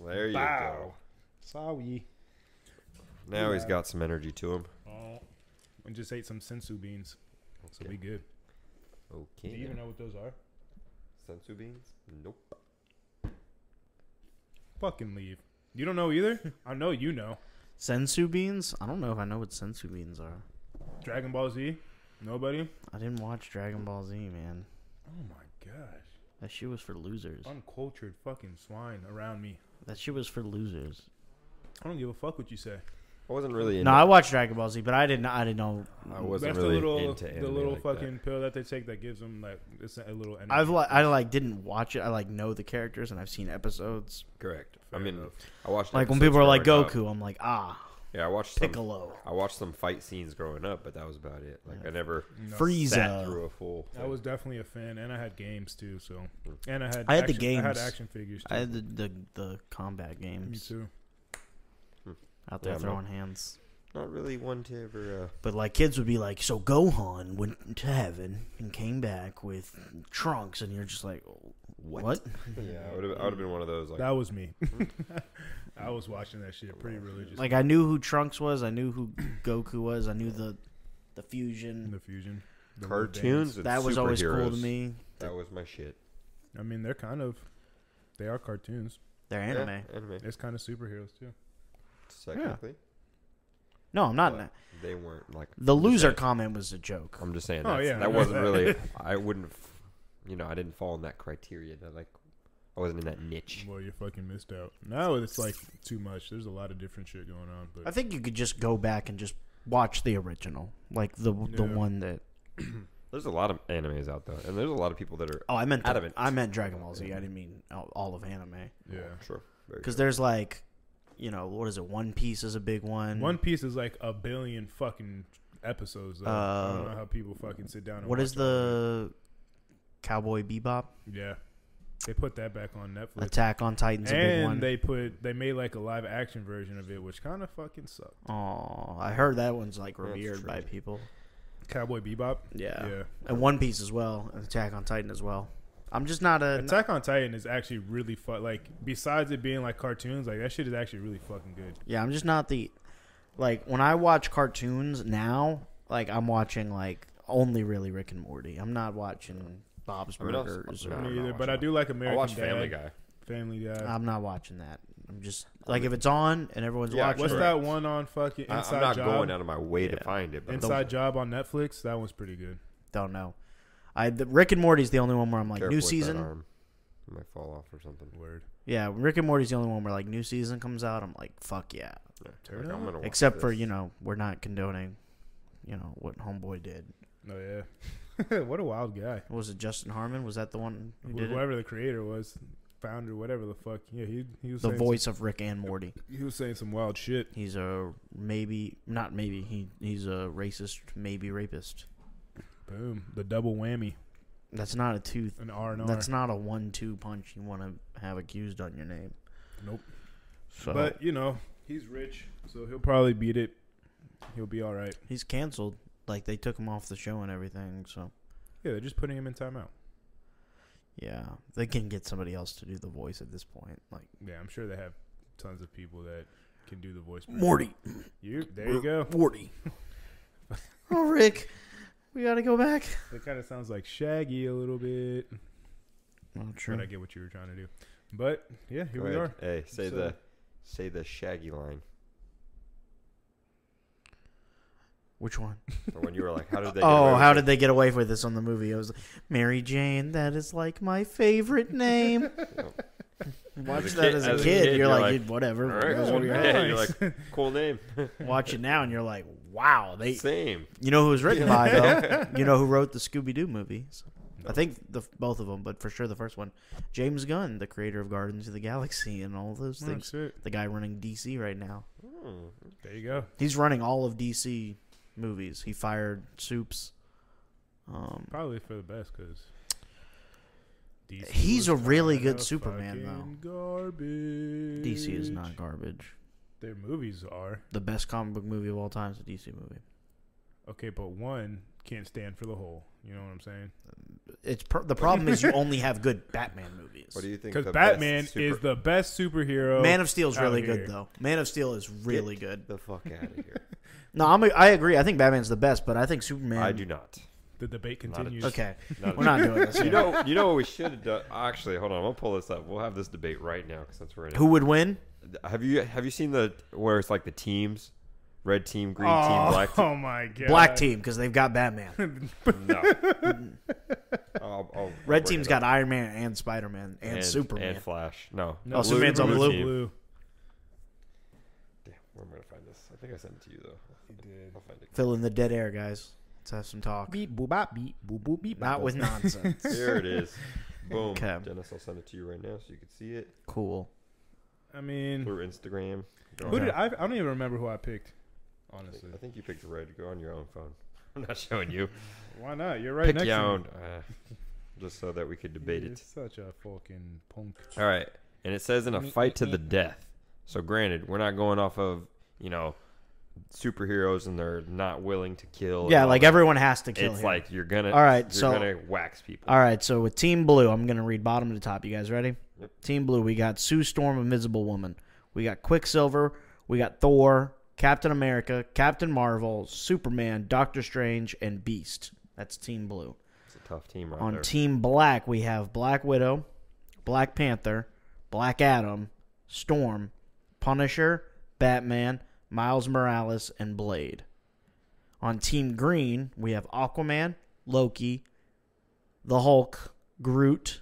There you go. Sorry. Now he's got some energy to him. Oh, and just ate some sensu beans. So be good. Okay. Do you even know what those are? Sensu beans? Nope. Fucking leave. You don't know either? I know you know. Sensu beans? I don't know if I know what sensu beans are. Dragon Ball Z? Nobody? I didn't watch Dragon Ball Z, man. Oh my gosh. That shit was for losers. Uncultured fucking swine around me. That shit was for losers. I don't give a fuck what you say. I wasn't really into No, I watched Dragon Ball Z, but I didn't know. I wasn't That's really the little, into anime the little like fucking that. pill that they take that gives them like it's a little energy. I didn't watch it. I know the characters and I've seen episodes. Correct. Fair I mean, enough. I watched Like when episodes people are like growing up. Goku, I'm like, Yeah, I watched Piccolo. I watched some fight scenes growing up, but that was about it. Like I never No. Frieza. sat through a full. I was definitely a fan, and I had games too. So, and I had I had the action, I had games. action figures too. I had the combat Me games too. out there Yeah, throwing hands. Not really one to ever. But like kids would be like, so Gohan went to heaven and came back with Trunks, and you're just like, what? Yeah, I would have been one of those. Like, That was me. I was watching that shit pretty religious. Like I knew who Trunks was, I knew who Goku was, I knew the fusion. the fusion, the cartoons. And That was always cool to superheroes. me. That was my shit. I mean, they are cartoons. They're anime. Yeah, anime. It's kind of superheroes too. Technically, No, I'm not. but they weren't like The I'm just loser saying- comment was a joke. I'm just saying. Oh, That's, yeah. that wasn't really. I wouldn't. I didn't fall in that criteria. That like, I wasn't in that niche. Boy, you fucking missed out. Now it's like too much. There's a lot of different shit going on. But I think you could just go back and just watch the original, like the Yeah. one that. There's a lot of animes out there, and there's a lot of people that are. Oh, I meant Adamant. I meant Dragon Ball Z. I didn't mean all of anime. yeah, Sure. Because there's like, what is it? One Piece is a big one. One Piece is like a billion fucking episodes. Though. I don't know how people fucking sit down. And What watch is all of the Cowboy Bebop? it. Yeah, they put that back on Netflix. Attack on Titan's a big one. And they made like a live action version of it, which kind of fucking sucked. Oh, I heard that one's like That's revered true. by people. Cowboy Bebop. Yeah. Yeah. And One Piece as well, and Attack on Titan as well. I'm just not a. Attack on Titan is actually really fun. Like, besides it being like cartoons, like that shit is actually really fucking good. Yeah, I'm just not the. Like, when I watch cartoons now, like, I'm watching, like, only really Rick and Morty. I'm not watching Bob's I mean, I'll- Burgers. No, or, I'm Me not either, but I watching do like I American watch Dad. Family Guy. Family Guy. I'm not watching that. I'm just. Like, if it's on and everyone's Yeah, watching What's it. that one on fucking Inside I'm not Job? going out of my way to Yeah. find it. But Inside Job on Netflix. That one's pretty good. Don't know. The Rick and Morty's the only one where I'm like, careful new with that season. arm. It might fall off or something. Word. Yeah, Rick and Morty's the only one where, like, new season comes out. I'm like, fuck yeah. Yeah, Turn like, it I'm gonna watch Except for, this. we're not condoning, what Homeboy did. Oh yeah. What a wild guy. Was it Justin Harmon? Was that the one who did it? Whoever the creator was, founder, whatever the fuck. Yeah, he was The saying voice of Rick and Morty. He was saying some wild shit. He's a he's a racist, maybe rapist. Boom. The double whammy. That's not a tooth. An R&R. That's not a 1-2 punch you want to have accused on your name. Nope. So, But, he's rich, so he'll probably beat it. He'll be all right. he's canceled. Like, they took him off the show and everything. So, Yeah, they're just putting him in timeout. yeah, they can get somebody else to do the voice at this point. Like, Yeah, I'm sure they have tons of people that can do the voice. Morty. There you go. Morty. Oh, Rick. We got to go back. It kind of sounds like Shaggy a little bit. Oh, true. But I get what you were trying to do. But, yeah, here Go we ahead. are. Hey, So- say the Shaggy line. Which one? Or when you were like, how did they? Oh, how did they get away with this on the movie? I was like, Mary Jane, that is like my favorite name. Watch As a that kid- as a as a kid, kid, you're you're like, like, whatever. All right, goes cool. over your Yeah, head. you're like, cool name. Watch it now, and you're like, wow. Same. You know who was written by, though? You know who wrote the Scooby-Doo movies? I think both of them, but for sure the first one. James Gunn, the creator of Guardians of the Galaxy and all those Oh, things. shit. The guy running DC right now. There you go. He's running all of DC movies. He fired Soups. Probably for the best, because He's a really good Superman, though. Garbage. DC is not garbage. Their movies are. The best comic book movie of all time is a DC movie. Okay, but one can't stand for the whole. You know what I'm saying? the problem is you only have good Batman movies. What do you think? Because Batman is the best superhero. Man of Steel is really out good here. though. Man of Steel is really Get good. the fuck out of here. No, I agree. I think Batman's the best, but I think Superman. I do not. The debate continues. Okay, Not we're not doing this. You know what we should have done? Actually, hold on. I'm gonna pull this up. We'll have this debate right now since we're in it. Who would win? Have you seen where it's like the teams, red team, green team, black team? Oh my god. Black team because they've got Batman. No. I'll Red bring team's it got up. Iron Man and Spider Man and Superman. and Flash. No, Oh, Superman's on blue. blue. Damn, where am I gonna find this? I think I sent it to you though. He did. I'll find it. Fill in the dead air, guys. Let's have some talk. Beep boop bop beep boop boop beep. Not with nonsense. Here it is. Boom. Okay. Dennis, I'll send it to you right now so you can see it Cool. I mean, through Instagram. Go who on. did I don't even remember who I picked. Honestly, I think you picked red. Go on your own phone. I'm not showing you. why not? You're right Pick next your to me. own. Just so that we could debate You're it. such a fucking punk. All right. And it says in a fight to the death. So granted, we're not going off of, superheroes and they're not willing to kill. Yeah, and like all that. everyone has to kill It's him. like you're gonna All right, you're so- gonna wax people. All right, so with Team Blue, I'm going to read bottom to top. You guys ready? Yep. Team Blue, we got Sue Storm, Invisible Woman. We got Quicksilver. We got Thor, Captain America, Captain Marvel, Superman, Doctor Strange, and Beast. That's Team Blue. It's a tough team right On there. Team Black, we have Black Widow, Black Panther, Black Adam, Storm, Punisher, Batman, Miles Morales, and Blade. On Team Green, we have Aquaman, Loki, the Hulk, Groot,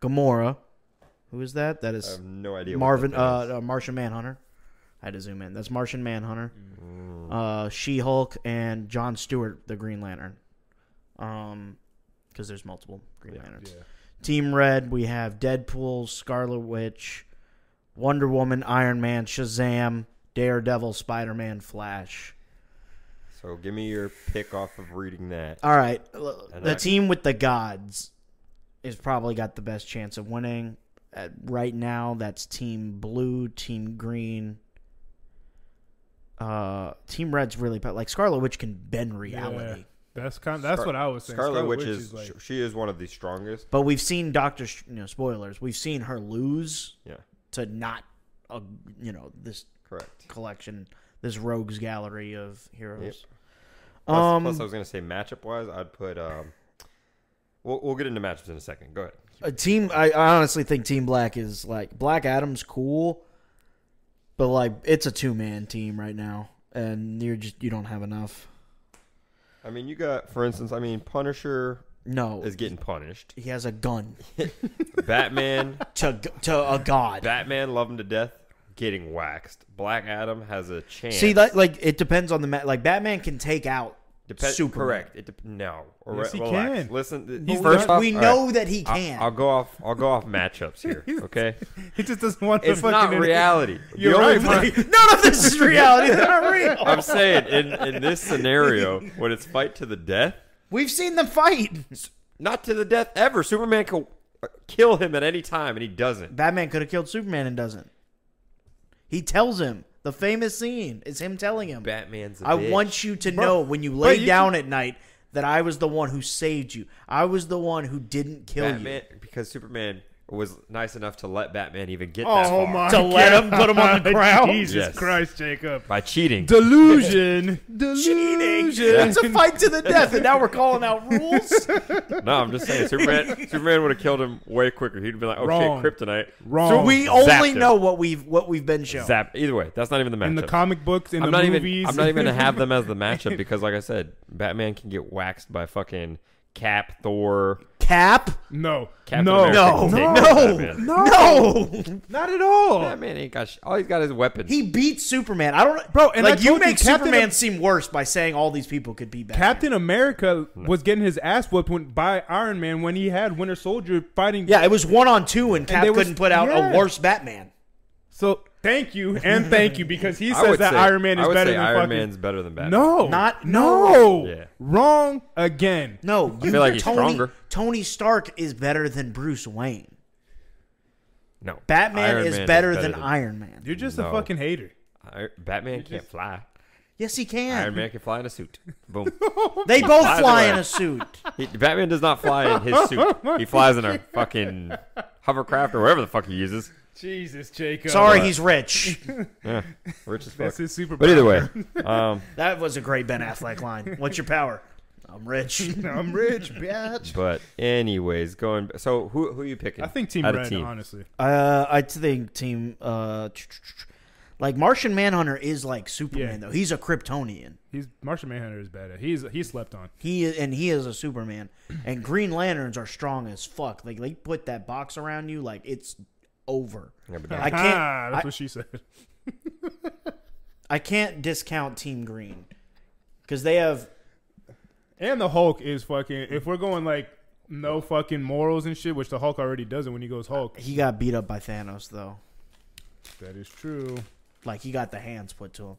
Gamora. Who is that? That I is have no idea. Martian what that is. Martian Manhunter. I had to zoom in. That's Martian Manhunter. Mm. She-Hulk and Jon Stewart, the Green Lantern. Because there's multiple Green Lanterns. Yeah. Team Red, we have Deadpool, Scarlet Witch, Wonder Woman, Iron Man, Shazam, Daredevil, Spider-Man, Flash. So give me your pick off of reading that. All right. And The that- team with the gods is probably got the best chance of winning. Right now, that's Team Blue, Team Green. Team Red's really like Scarlet Witch can bend reality. Yeah. That's what I was saying. Scarlet Witch is like, she is one of the strongest. But we've seen spoilers. We've seen her lose Yeah, to not, this correct. collection, this rogues gallery of heroes. Yep. Plus, I was gonna say matchup wise, I'd put. We'll get into matchups in a second. Go ahead. I honestly think Team Black is like Black Adam's cool, but like it's a 2-man team right now, and you don't have enough. I mean, you got, for instance, Punisher No, is getting punished. he has a gun Batman, to a god. Batman, love him to death, getting waxed. Black Adam has a chance. See that it depends on the like Batman can take out Superman. Correct. No. Yes, he Relax. can. Listen. But First off, we all know right, that he can. I'll go off matchups here. Okay. he just doesn't want to It's fucking. not reality. You're The only right, time- None of this is reality. They're not real. I'm saying in this scenario, when it's fight to the death, We've seen them fight. not to the death ever. Superman can kill him at any time, and he doesn't. Batman could have killed Superman and doesn't. He tells him. The famous scene is him telling him, Batman's a I bitch. want you to know when you lay you down at night that I was the one who saved you. I was the one who didn't kill Batman, because Superman was nice enough to let Batman even get that Oh far my! To let him put him on the ground? Jesus Yes. Christ, Jacob! by cheating. Delusion. you. It's a fight to the death, and now we're calling out rules? No, I'm just saying Superman would have killed him way quicker. He'd be like, "Oh Wrong. shit, kryptonite." Wrong. So we Zapped only him. know what we've been shown. Zap. Either way, that's not even the matchup. in the comic books, in I'm the not movies. even. I'm not even gonna have them as the matchup because, like I said, Batman can get waxed by fucking Cap, Thor. Cap? No. Captain No. America can take down Batman. No. Not at all. Batman ain't got. All he's got is weapons. He beat Superman. I don't, Bro, and like I you told you, make Captain Superman Am- seem worse by saying all these people could beat Batman. Captain America was getting his ass whooped by Iron Man when he had Winter Soldier fighting. Yeah, it was 1-on-2, and Cap they was- couldn't put out yeah. a worse Batman. So thank you and thank you because he I says would that say- Iron Man I is would better say than Iron fucking. Man's better than Batman. No. No. Yeah. Wrong again. No, I feel like he's stronger. Tony Stark is better than Bruce Wayne. No. Batman Iron is Man better than Iron Man. You're just No. a fucking hater. Batman can't fly. Yes, he can. Iron Man can fly in a suit. Boom. They both Flies fly away. in a suit. Batman does not fly in his suit. He flies in a fucking hovercraft or whatever the fuck he uses. Jesus, Jacob. Sorry, What? he's rich. Yeah, rich as fuck. That's his superpower. But either way, That was a great Ben Affleck line. What's your power? I'm rich. I'm rich, bitch. but anyways, going. So who are you picking? I think Team Out of Red, team. honestly. I think team like Martian Manhunter is like Superman Yeah. though. He's a Kryptonian. Martian Manhunter is bad. He's slept on. He is a Superman. And Green Lanterns are strong as fuck. Like they put that box around you, like it's over. Yeah, but I can't. That's what she said. I can't discount Team Green because they have. And the Hulk is fucking. If we're going like no fucking morals and shit, which the Hulk already doesn't when he goes Hulk. He got beat up by Thanos though. That is true. Like he got the hands put to him.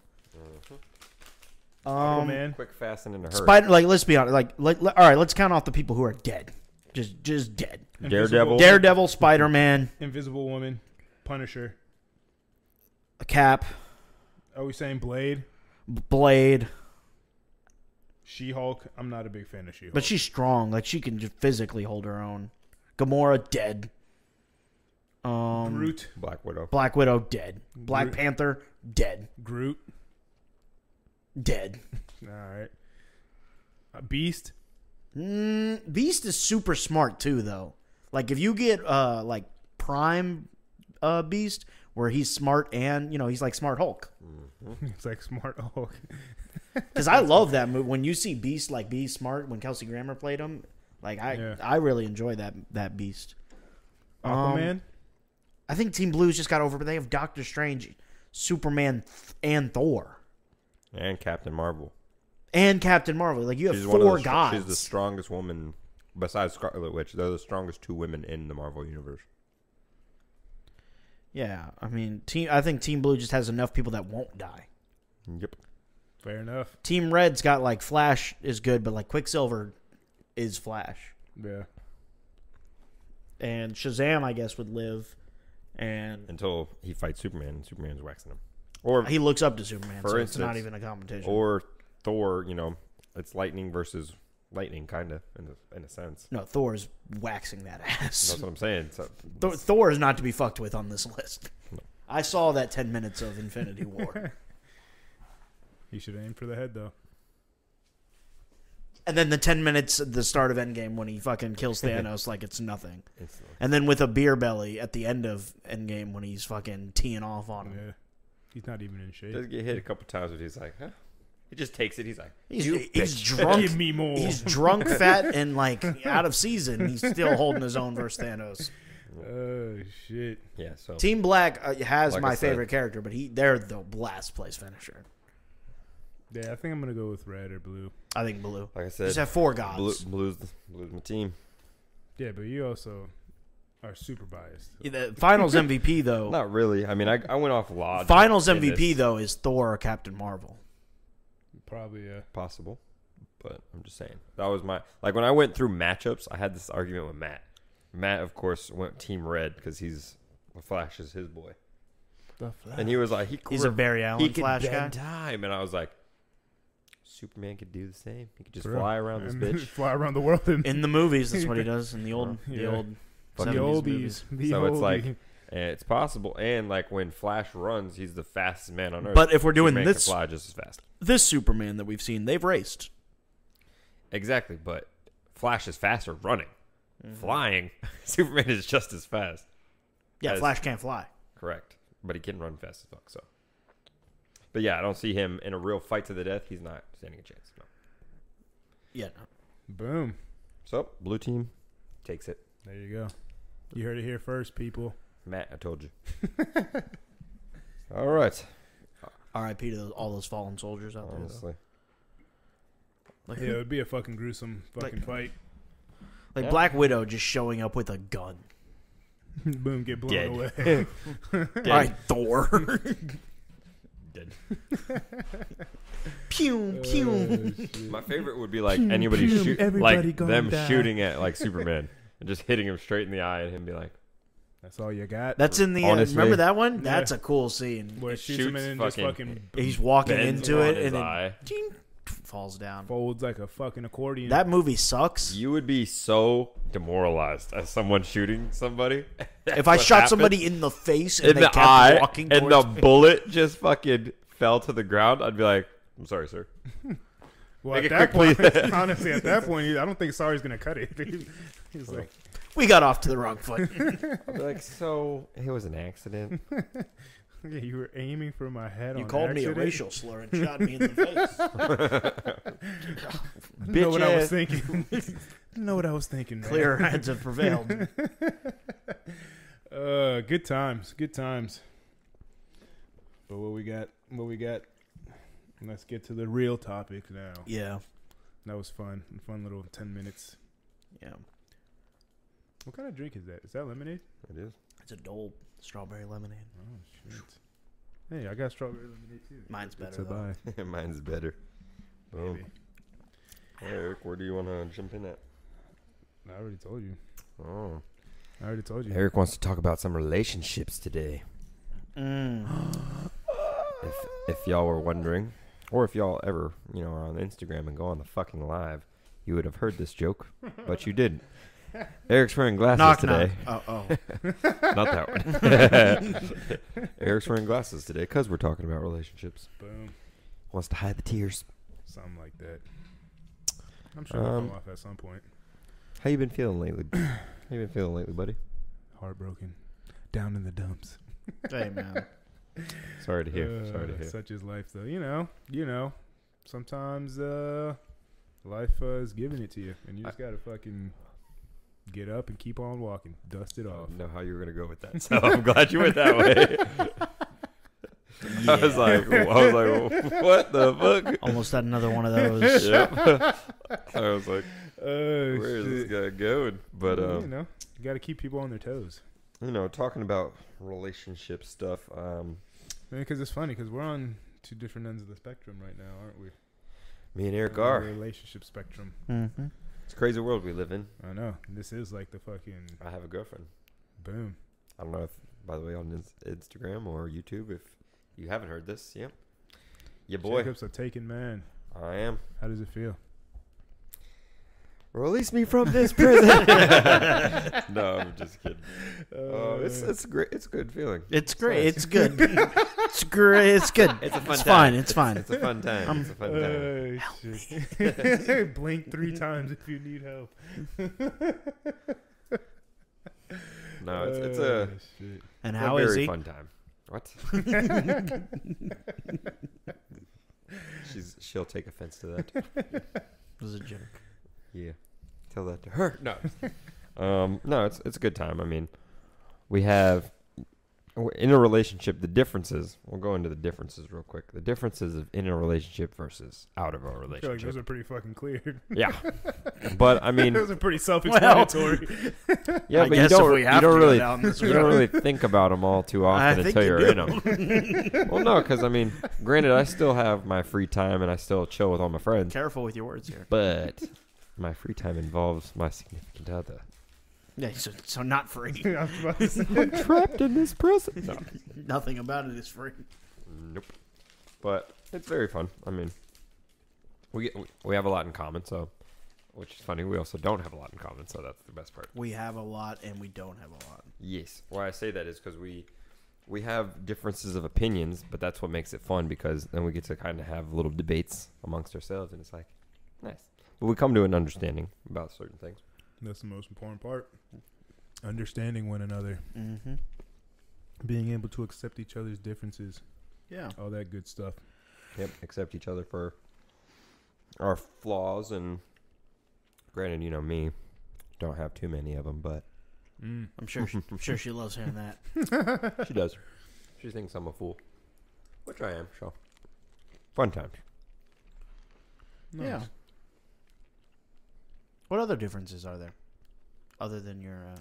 Man. quick, fast, and in a hurry. Spider. Like let's be honest. All right, let's count off the people who are dead. Just dead. Daredevil. Daredevil, Spider-Man, Invisible Woman, Punisher. Cap, Are we saying Blade? Blade. She-Hulk. I'm not a big fan of She-Hulk. But she's strong. Like she can just physically hold her own. Gamora dead. Groot. Black Widow. Black Widow dead. Black Groot. Panther dead. Groot. Dead. All right. Beast. Beast is super smart too, though. Like if you get like Prime Beast, where he's smart and he's like Smart Hulk. It's like Smart Hulk. Because I love that movie. When you see Beast like be smart, when Kelsey Grammer played him, like I really enjoy that Beast. Aquaman. I think Team Blue's just got over, but they have Doctor Strange, Superman, and Thor, And Captain Marvel. and Captain Marvel. Like you have She's four gods. She's the strongest woman besides Scarlet Witch. They're the strongest two women in the Marvel universe. Yeah, I mean, I think Team Blue just has enough people that won't die. Yep. Fair enough. Team Red's got like Flash is good, but like Quicksilver is Flash, Yeah. and Shazam I guess would live, and Until he fights Superman, and Superman's waxing him. Or he looks up to Superman, For so it's not instance, even a competition. or Thor. It's lightning versus lightning, kind of in a sense. No, Thor's waxing that ass. That's what I'm saying. So, Thor is not to be fucked with on this list. I saw that 10 minutes of Infinity War. He should aim for the head, though. And then the 10 minutes at the start of Endgame when he fucking kills Thanos like it's nothing. instantly. And then with a beer belly at the end of Endgame when he's fucking teeing off on him. Yeah. He's not even in shape. Does get hit a couple times, but he's like, huh? He just takes it. He's like, He's drunk. Give me more. He's drunk, fat, and like out of season. He's still holding his own versus Thanos. Oh, shit. yeah. So Team Black has Like my I said. favorite character, but they're the last place finisher. Yeah, I think I'm going to go with red or blue. I think Blue. like I said, Just have four gods. Blue's my team. Yeah, but you also are super biased. The Finals MVP though. Not really. I mean, I went off logic. Finals in MVP this. though is Thor or Captain Marvel. Probably, yeah. Possible, but I'm just saying that was my when I went through matchups. I had this argument with Matt. Matt, of course, went Team Red because Flash is his boy, and he was like, He's a Barry Allen he could Flash guy. bend time, and I was like, Superman could do the same. He could just For real. fly around this And bitch. Fly around the world. In the movies, that's what he does. In the old, Yeah. the old, The 70s oldies. movies. The So it's like, oldies. and it's possible. And like when Flash runs, he's the fastest man on earth. But if we're doing Superman this- can fly just as fast. This Superman that we've seen, they've raced. Exactly, but Flash is faster running. Flying, Superman is just as fast. Yeah, As- Flash can't fly. Correct. But he can run fast as fuck, so. But yeah, I don't see him in a real fight to the death. He's not standing a chance. No. Yeah, no. Boom. So, blue team takes it. There you go. You heard it here first, people. Matt, I told you. All right. R.I.P. to all those fallen soldiers out there. Honestly. Like, Yeah, it would be a fucking gruesome fucking fight. like Yeah. Black Widow just showing up with a gun. Boom, get blown Dead. away. All right, Thor. Dead. Pew, pew. My favorite would be like anybody shoot, everybody like gonna them die. shooting at like Superman and just hitting him straight in the eye and him be like, That's all you got. That's in the. Honestly, Remember that one? Yeah. That's a cool scene. Where it shoots him and just fucking He's walking bends into on it his and eye. it ding, falls down. folds like a fucking accordion. That movie sucks. You would be so demoralized as someone shooting somebody. If I shot somebody in the face and in they the kept eye walking and the towards me. bullet just fucking fell to the ground, I'd be like, I'm sorry, sir. Well, Make at it that point, quickly. honestly, at that point, I don't think Sorry's gonna cut it. He's like, We got off to the wrong foot. I'd be like, so it was an accident. yeah, you were aiming for my head. You on called accident. me a racial slur and shot me in the face. I know what I was Bitch thinking. I know what I was thinking. Man. Clear heads have prevailed. Good times. Good times. But what we got? What we got? Let's get to the real topic now. Yeah. That was fun. A fun little 10 minutes. Yeah. What kind of drink is that? Is that lemonade? It is. It's a Dole strawberry lemonade. Oh, shit. Hey, I got strawberry lemonade too. Mine's It's better, a though. buy. Mine's better. Boom. Maybe. Hey, Eric, where do you want to jump in at? I already told you. Oh. I already told you. Eric wants to talk about some relationships today. If y'all were wondering, or if y'all ever, are on Instagram and go on the fucking live, you would have heard this joke, but you didn't. Eric's wearing glasses Knock, today. knock. Oh. Not that one. Eric's wearing glasses today because we're talking about relationships. Boom. Wants to hide the tears. Something like that. I'm sure it'll come off at some point. How you been feeling lately? Buddy? Heartbroken. Down in the dumps. Hey, man. Sorry to hear. Such is life, though. You know. Sometimes life is giving it to you, and you just gotta fucking get up and keep on walking. Dust it I off. didn't know how you were gonna go with that, so I'm glad you went that way. Yeah. I was like, what the fuck? Almost had another one of those. Yep. I was like, Oh, where is this shit. guy going? But you gotta keep people on their toes. talking about relationship stuff. Because it's funny, because we're on two different ends of the spectrum right now, aren't we? Me and Eric The are. relationship spectrum. Mm-hmm. It's a crazy world we live in. I know. This is like the fucking I have a girlfriend. boom. I don't know if, by the way, on Instagram or YouTube, if you haven't heard this, yeah. Yeah, boy. Jacob's a taken man. I am. How does it feel? Release me from this prison. No, I'm just kidding. It's great. It's a good feeling. It's great. It's good. It's great. It's good. It's a fun It's time. fine. It's fine. It's a fun time. It's a fun time. Shit. Blink 3 times if you need help. No, it's a shit. And a how is very he? fun time. What? She'll take offense to that. It was a joke. Yeah. Tell that to her. No. No, it's a good time. I mean, we're in a relationship, the differences, we'll go into the differences real quick. The differences of in a relationship versus out of a I feel like relationship. those are pretty fucking clear. Yeah. But I mean, Those are pretty self-explanatory. yeah, I but you guess don't if we have to don't go really down this you don't road. really think about them all too often think until you you're do. in them. Well, no, because I mean, granted, I still have my free time and I still chill with all my friends, Careful with your words here. but my free time involves my significant other. Yeah, so not free. I was about to say. I'm trapped in this prison. No. Nothing about it is free. Nope. But it's very fun. I mean, we have a lot in common, so which is funny. We also don't have a lot in common, so that's the best part. We have a lot and we don't have a lot. Yes. Why I say that is because we have differences of opinions, but that's what makes it fun because then we get to kind of have little debates amongst ourselves, and it's like nice. But we come to an understanding about certain things. That's the most important part. Understanding one another. Mm-hmm. Being able to accept each other's differences. Yeah. All that good stuff. Yep. Accept each other for our flaws, and granted, me, don't have too many of them, but I'm sure she loves hearing that. she does. She thinks I'm a fool, which I am. So fun times. Nice. Yeah. What other differences are there? Other than your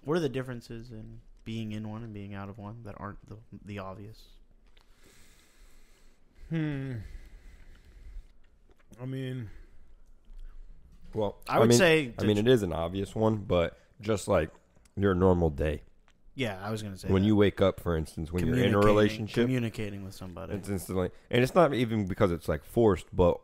what are the differences in being in one and being out of one that aren't the obvious? I mean, Well, I would say it is an obvious one, but just like your normal day, Yeah, I was gonna say when that. you wake up, for instance, when you're in a relationship, communicating with somebody, it's instantly, and it's not even because it's like forced, but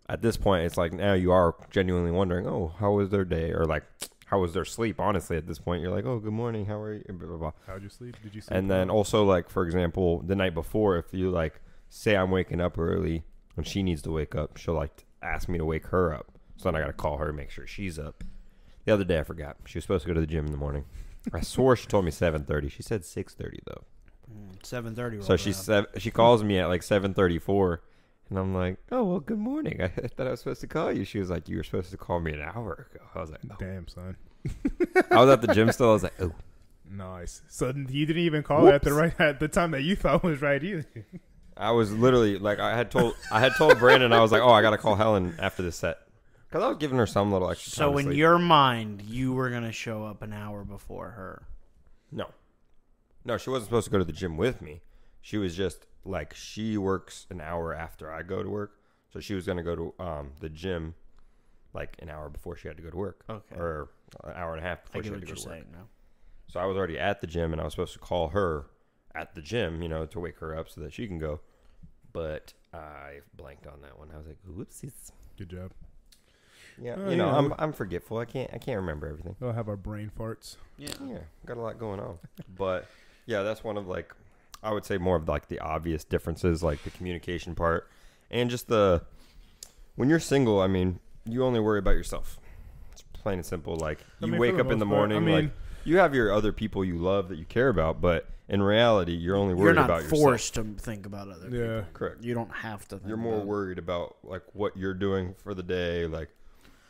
at this point, it's like now you are genuinely wondering, oh, how was their day, or like, how was their sleep? Honestly, at this point, you're like, oh, good morning, how are you? Blah, blah, blah. How'd you sleep? Did you sleep? And then also, like, for example, the night before, if you like say I'm waking up early when she needs to wake up, she'll like ask me to wake her up. So then I gotta call her to make sure she's up. The other day I forgot. She was supposed to go to the gym in the morning. I swore she told me 7:30. She said 6:30 though. 7:30. So she calls me at like 7:34, and I'm like, oh well, good morning. I thought I was supposed to call you. She was like, you were supposed to call me an hour ago. I was like, oh. Damn, son. I was at the gym still. I was like, oh. Nice. So you didn't even call at the time that you thought was right either. I was literally like, I had told Brandon, I was like, oh, I gotta call Helen after this set. Because I was giving her some little extra time. So in your mind, you were going to show up an hour before her. No, she wasn't supposed to go to the gym with me. She was just, like, she works an hour after I go to work. So she was going to go to the gym, like, an hour before she had to go to work. Okay. Or an hour and a half before she had to go to work. Now. So I was already at the gym, and I was supposed to call her at the gym, you know, to wake her up so that she can go. But I blanked on that one. I was like, whoopsies. Good job. Yeah, yeah. I'm forgetful. I can't remember everything. We'll have our brain farts. Yeah, got a lot going on. But yeah, that's one of like, I would say more of like the obvious differences, like the communication part, and just when you're single. I mean, you only worry about yourself. It's plain and simple. Like you wake up in the morning, like you have your other people you love that you care about, but in reality, you're only worried about yourself. You're not forced to think about other people. Yeah, correct. You don't have to. You're more worried about like what you're doing for the day, like.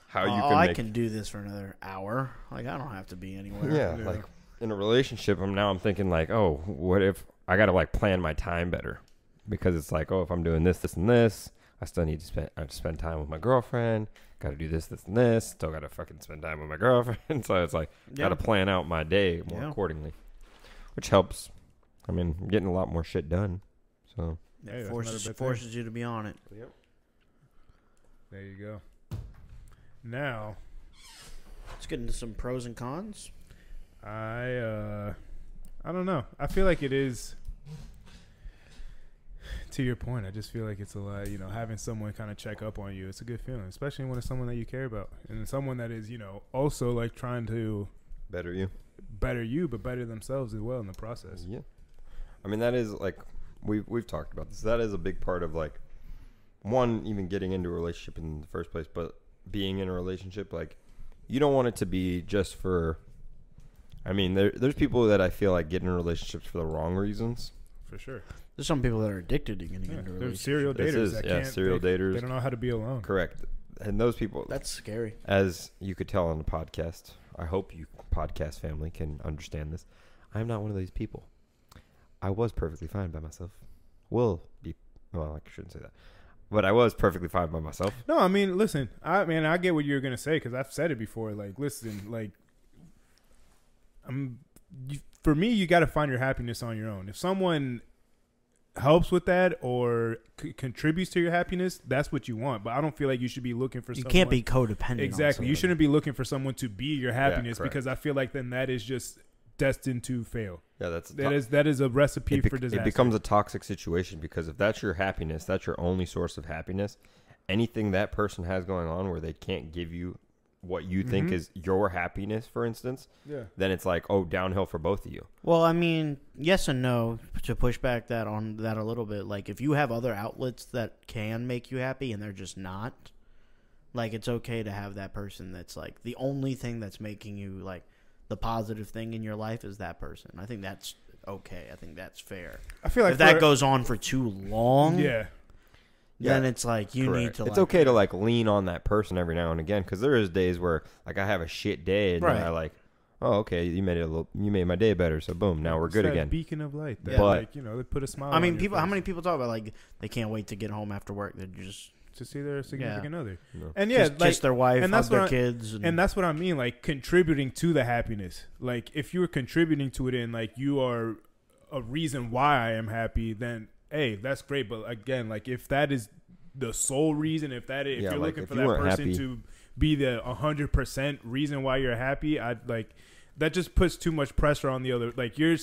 How you I can do this for another hour. Like, I don't have to be anywhere. Yeah, like, in a relationship, I'm thinking, like, oh, what if I got to, like, plan my time better? Because it's like, oh, if I'm doing this, this, and this, I still need to spend time with my girlfriend. Got to do this, this, and this. Still got to fucking spend time with my girlfriend. So it's like, got to plan out my day more accordingly. Which helps. I mean, I'm getting a lot more shit done. So it forces you to be on it. Yep. There you go. Now, let's get into some pros and cons. I don't know. I feel like it is. To your point, I just feel like it's a lot. You know, having someone kind of check up on you, it's a good feeling, especially when it's someone that you care about and someone that is, you know, also like trying to better you, but better themselves as well in the process. Yeah, I mean that is like we've talked about this. That is a big part of like one even getting into a relationship in the first place, but being in a relationship, like you don't want it to be just for. I mean, there's people that I feel like get in relationships for the wrong reasons. For sure. There's some people that are addicted to getting into relationships. Serial daters. Serial daters. They don't know how to be alone. Correct. And those people. That's scary. As you could tell on the podcast, I hope you podcast family can understand this. I'm not one of these people. I was perfectly fine by myself. Well, I shouldn't say that. But I was perfectly fine by myself. No, I mean, listen. I get what you're gonna say because I've said it before. Like, listen, like, for me, you got to find your happiness on your own. If someone helps with that or contributes to your happiness, that's what you want. But I don't feel like you should be looking for. You can't be codependent. Exactly. You shouldn't be looking for someone to be your happiness because I feel like then that is just destined to fail. Yeah, that is a recipe for disaster. It becomes a toxic situation because if that's your happiness, that's your only source of happiness. Anything that person has going on where they can't give you what you think is your happiness, for instance, then it's like, oh, downhill for both of you. Well, I mean, yes and no. To push back on that a little bit, like if you have other outlets that can make you happy and they're just not, like it's okay to have that person that's like the only thing that's making you like the positive thing in your life is that person. I think that's okay. I think that's fair. I feel like if that goes on for too long, then it's like you need to. It's okay to like lean on that person every now and again because there is days where like I have a shit day and then I like, oh okay, you made my day better, so boom, now we're good again. Beacon of light. But like, they put a smile. I mean, on your face. How many people talk about like they can't wait to get home after work? They're just to see their significant other. No. And just their wife, and that's their kids. And that's what I mean, like contributing to the happiness. Like if you're contributing to it and like you are a reason why I am happy, then hey, that's great. But again, like if that is the sole reason, if you're like looking for that person to be the 100% reason why you're happy, I'd like that just puts too much pressure on the other. Like you're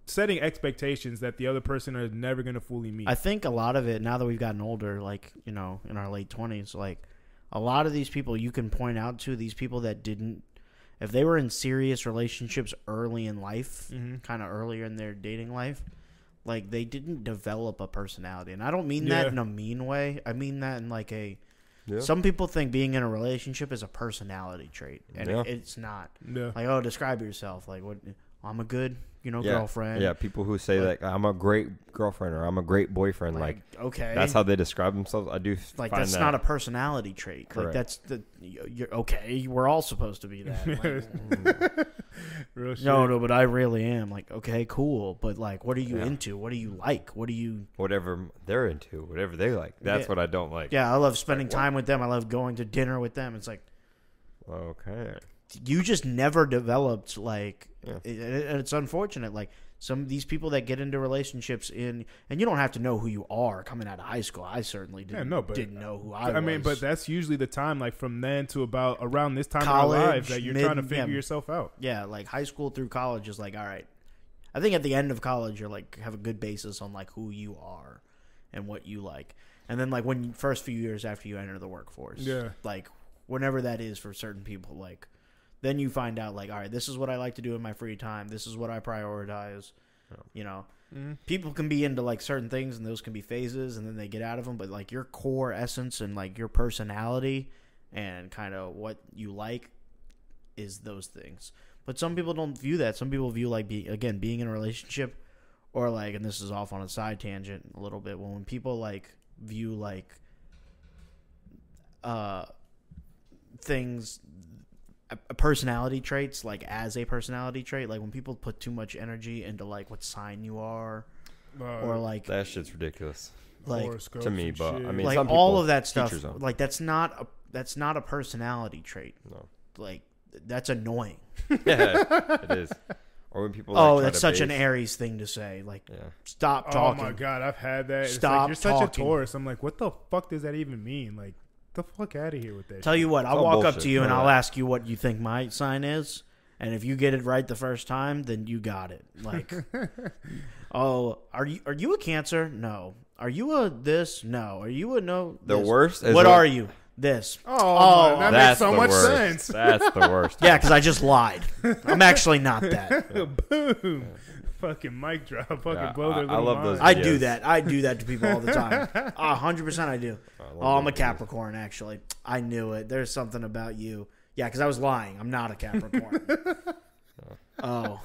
setting expectations that the other person is never going to fully meet. I think a lot of it, now that we've gotten older, like, in our late 20s, like, a lot of these people you can point out to, these people that didn't, if they were in serious relationships early in life, kind of earlier in their dating life, like, they didn't develop a personality. And I don't mean that in a mean way. I mean that in, like, some people think being in a relationship is a personality trait, and it's not. Yeah. Like, oh, describe yourself. Like, what? I'm a good, girlfriend. Yeah, people who say that I'm a great girlfriend or I'm a great boyfriend. Like okay, that's how they describe themselves. I do like that's not a personality trait. Correct. Like that's you're okay. We're all supposed to be that. Like, real shit. No, but I really am. Like, okay, cool. But like, what are you into? What do you like? Whatever they're into, whatever they like. That's what I don't like. Yeah, I love spending time with them. I love going to dinner with them. It's like, okay. You just never developed, like, and it's unfortunate. Like, some of these people that get into relationships and you don't have to know who you are coming out of high school. I certainly didn't know who I was. I mean, but that's usually the time, like, from then to about around this time in our lives that you're trying to figure yourself out. Yeah, like, high school through college is like, all right. I think at the end of college, you're, like, have a good basis on, like, who you are and what you like. And then, like, first few years after you enter the workforce. Yeah. Like, whenever that is for certain people, like, then you find out, like, all right, this is what I like to do in my free time. This is what I prioritize. People can be into, like, certain things, and those can be phases, and then they get out of them. But, like, your core essence and, like, your personality and kind of what you like is those things. But some people don't view that. Some people view, like, being in a relationship or, like, and this is off on a side tangent a little bit, when people, like, view, like, things... personality traits, like, as a personality trait, like when people put too much energy into, like, what sign you are, or like that shit's ridiculous, like, to me. But I mean, like, some all of that stuff, like, that's not a personality trait. No, like, that's annoying. Yeah, it is. Or when people, like, that's such an Aries thing to say. Like, stop talking. Oh my god, I've had that. Stop it's like, you're talking. such a Taurus. I'm like, what the fuck does that even mean? Like, the fuck out of here with that. Tell you what, I'll walk up to you and I'll that. ask you what you think my sign is, and if you get it right the first time, then you got it. Like, oh, are you a Cancer? No. Are you a this? No. Are you a no? The this? worst is what are you? This. Oh, that makes so much sense. That's the worst. Yeah, because I just lied. I'm actually not that. Boom. Fucking mic drop. Fucking blow their little I love mind. those. I do that. I do that to people all the time. 100% I do. I'm a Capricorn, actually. I knew it. There's something about you. Yeah, because I was lying. I'm not a Capricorn. Oh.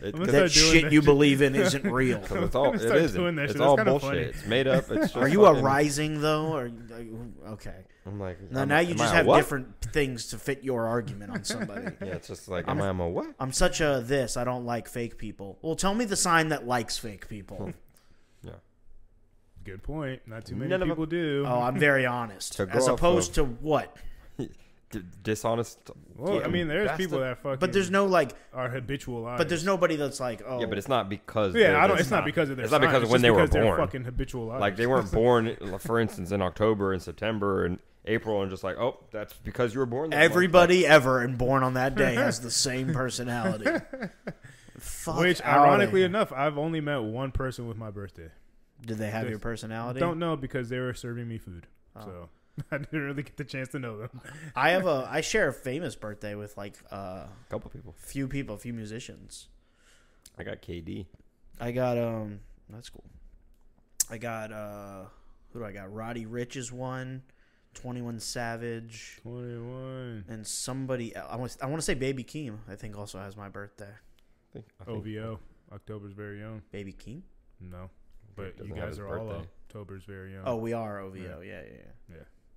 That shit you believe in isn't real. It's all, it isn't. It's all bullshit. Funny. It's made up. It's just Are you a rising, though? Or okay. I'm like, now you just have different things to fit your argument on somebody. Yeah, it's just like, I'm a what? I'm such a this. I don't like fake people. Well, tell me the sign that likes fake people. Yeah. Good point. Not too many people do. Oh, I'm very honest. As opposed to what? Dishonest. Well, I mean, there's people that fucking. But there's no, like, are habitual liars. But there's nobody that's like, oh. Yeah, but it's not because. Yeah, it's not because of their. It's not because of when they were born. Fucking habitual liars. Like, they weren't born, for instance, in October and September and April, and just like, oh, that's because you were born. Everybody ever and born on that day has the same personality. Which, ironically enough, I've only met one person with my birthday. Did they have your personality? Don't know, because they were serving me food. So I didn't really get the chance to know them. I share a famous birthday with, like, a couple people, few musicians. I got KD. I got that's cool. I got who do I got? Roddy Ricch is one. 21 Savage. 21. And somebody else. I want to say Baby Keem. I think also has my birthday. I think OVO, October's very own. Baby Keem? No. But you guys are all October's very own. Oh, we are OVO. Yeah.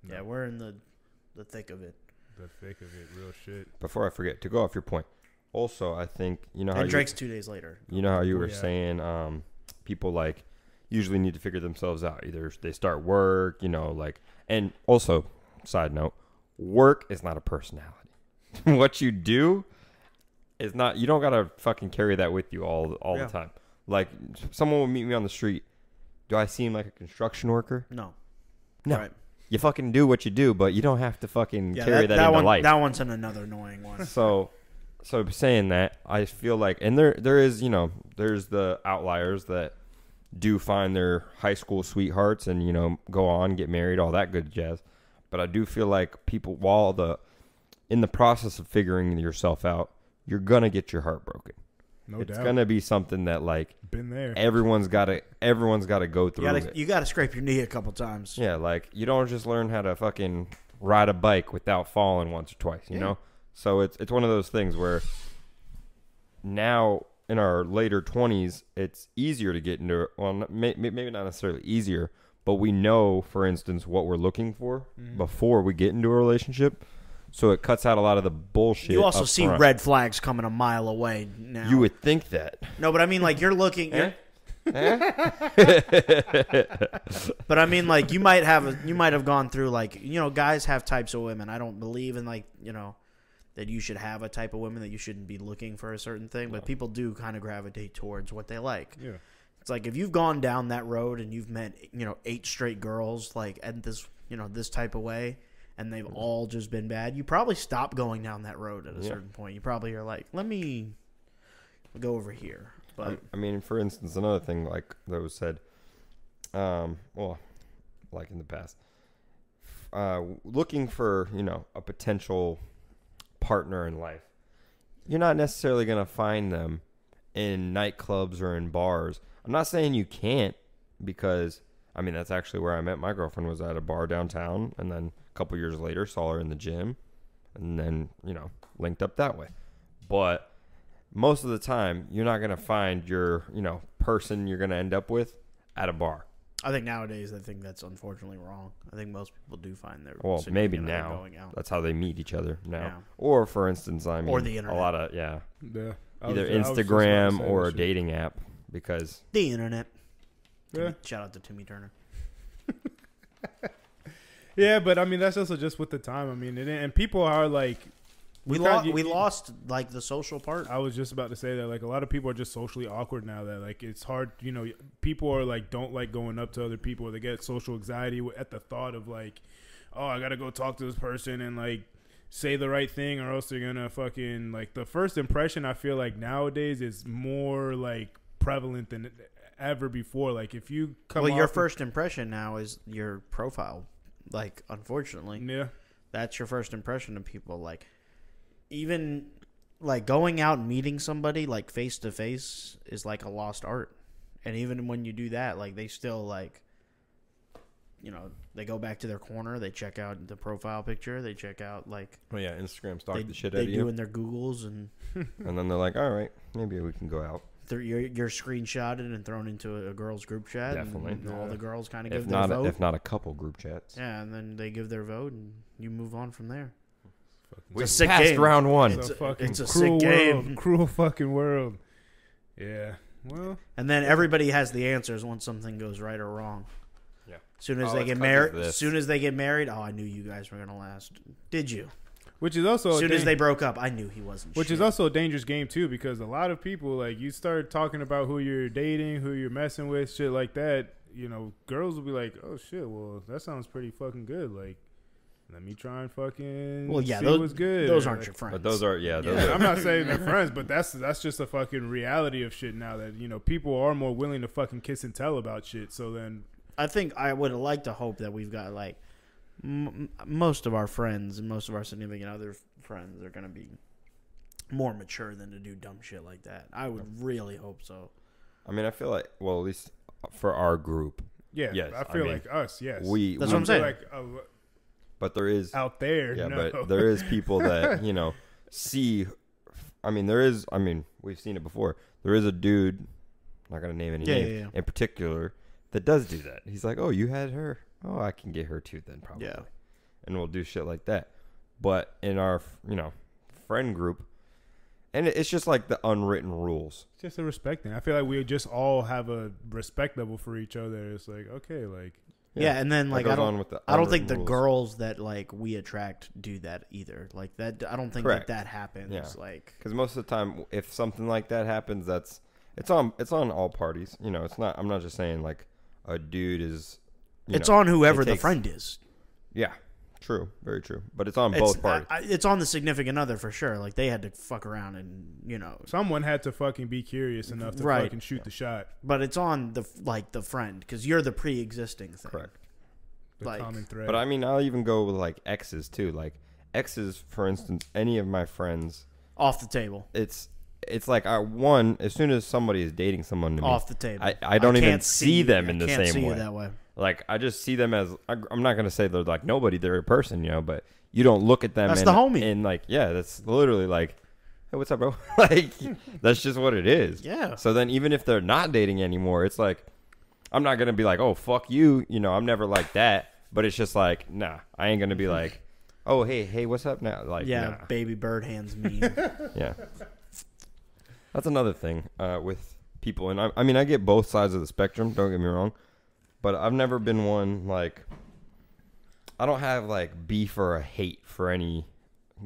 Yeah, we're in the thick of it. The thick of it, real shit. Before I forget, to go off your point, also, I think, you know how Drake's 2 days later. You know how you were saying people, like, usually need to figure themselves out. Either they start work, like, and also, side note, work is not a personality. What you do is not, you don't got to fucking carry that with you all the time. Like, someone will meet me on the street. Do I seem like a construction worker? No. Right. You fucking do what you do, but you don't have to fucking carry that into life. That one's another annoying one. So So saying that, I feel like, and there is, there's the outliers that do find their high school sweethearts and, go on, get married, all that good jazz. But I do feel like people, in the process of figuring yourself out, you're going to get your heart broken. No doubt. It's going to be something that, like, been there. Everyone's got to go through it. You got to scrape your knee a couple times. Yeah, like, you don't just learn how to fucking ride a bike without falling once or twice, you know? So it's one of those things where now in our later 20s, it's easier to get into, well, maybe not necessarily easier, but we know, for instance, what we're looking for before we get into a relationship. So it cuts out a lot of the bullshit. You also see red flags coming a mile away now. You would think that. No, but I mean, like, you're looking. But I mean, like, you might have gone through, like, guys have types of women. I don't believe in, like, that you should have a type of women, that you shouldn't be looking for a certain thing, but people do kind of gravitate towards what they like. Yeah. It's like if you've gone down that road and you've met, 8 straight girls, like, at this, this type of way, and they've all just been bad, you probably stop going down that road at a certain point. You probably are like, let me go over here. But I mean, for instance, another thing like that was said, like in the past, looking for, a potential partner in life, you're not necessarily going to find them in nightclubs or in bars. I'm not saying you can't, because I mean, that's actually where I met my girlfriend, was at a bar downtown, and then a couple years later saw her in the gym, and then, linked up that way. But most of the time, you're not going to find your, person you're going to end up with at a bar. I think nowadays, that's unfortunately wrong. I think most people do find their maybe now going out. That's how they meet each other now. Yeah. Or for instance, I mean, or the internet. A lot of Yeah. either Instagram or a dating app, because the internet. Yeah. Shout out to Timmy Turner. Yeah, but I mean, that's also just with the time. I mean, and people are like, we lost like the social part. I was just about to say that, like, a lot of people are just socially awkward now, that like it's hard, people are like, don't like going up to other people. They get social anxiety at the thought of like, oh, I gotta go talk to this person and like say the right thing, or else they're gonna fucking, like, the first impression, I feel like nowadays is more like prevalent than ever before. Like, if you come your first impression now is your profile. Like, unfortunately, yeah, that's your first impression of people. Like, even like going out and meeting somebody like face to face is like a lost art. And even when you do that, like, they still like, they go back to their corner, they check out the profile picture, they check out like, Instagram stalk the shit out of you. They doing their Googles and and then they're like, all right, maybe we can go out. You're screenshotted and thrown into a girl's group chat. Definitely. And all the girls kind of give their vote. If not a couple group chats. Yeah, and then they give their vote, and you move on from there. We passed round one. It's a sick game. Cruel fucking world. Yeah. Well. And then everybody has the answers once something goes right or wrong. Yeah. Soon as they get married, oh, I knew you guys were gonna last. Did you? Which is also, as soon as they broke up, I knew he wasn't. Which is also a dangerous game too, because a lot of people, like, you start talking about who you're dating, who you're messing with, shit like that. Girls will be like, "Oh shit, well, that sounds pretty fucking good. Like, let me try and fucking see what's good." Those aren't your friends. But those are, I'm not saying they're friends, but that's just a fucking reality of shit now, that people are more willing to fucking kiss and tell about shit. So then, I think I would like to hope that we've got like. Most of our friends and most of our significant other friends are going to be more mature than to do dumb shit like that. I would really hope so. I mean, I feel like, well, at least for our group. Yeah, yes, I feel like us, yes. That's what I'm saying. Like, but there is... Out there, yeah, no. But there is people that, see... we've seen it before. There is a dude, I'm not going to name any name, in particular, that does do that. He's like, oh, you had her? Oh, I can get her too then, probably. Yeah. And we'll do shit like that. But in our, friend group, and it's just like the unwritten rules. It's just a respect thing. I feel like we just all have a respect level for each other. It's like, okay, like... Yeah, and then, like, I don't think the rules. Girls that, like, we attract do that either. Like, that, I don't think that happens. Yeah. Like, because most of the time, if something like that happens, it's on all parties. It's not, I'm not just saying, like, a dude is... it's on whoever the friend is. Yeah, True, very true. But it's on both parties. It's on the significant other for sure. Like they had to fuck around and someone had to fucking be curious enough to fucking shoot the shot. But it's on the friend because you're the pre-existing thing. Correct. The common thread. But I mean, I'll even go with like exes too. Like exes, for instance, any of my friends off the table. It's like as soon as somebody is dating someone to me, off the table. I don't even see them in the same way. I can't see you that way. Like, I just see them as, I'm not going to say they're like nobody, they're a person, but you don't look at them. That's the homie. And like, yeah, that's literally like, hey, what's up, bro? Like, that's just what it is. Yeah. So then even if they're not dating anymore, it's like, I'm not going to be like, oh, fuck you. I'm never like that. But it's just like, nah, I ain't going to be like, oh, hey, what's up now? Like, yeah, nah. Baby bird hands mean. Yeah. That's another thing with people. And I mean, I get both sides of the spectrum. Don't get me wrong. But I've never been one, like, I don't have, like, beef or a hate for any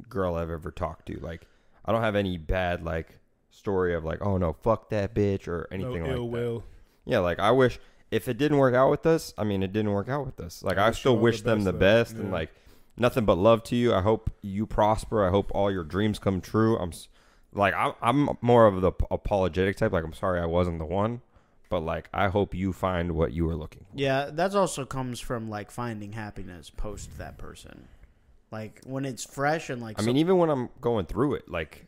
girl I've ever talked to. Like, I don't have any bad, like, story of, like, oh, no, fuck that bitch or anything like that. Will. Yeah, like, I wish, if it didn't work out with us, I mean, it didn't work out with us. Like, I still wish them the best and, like, nothing but love to you. I hope you prosper. I hope all your dreams come true. I'm more of the apologetic type. Like, I'm sorry I wasn't the one. But, like, I hope you find what you were looking for. Yeah, that also comes from, like, finding happiness post that person. Like, when it's fresh and, like... I mean, even when I'm going through it, like...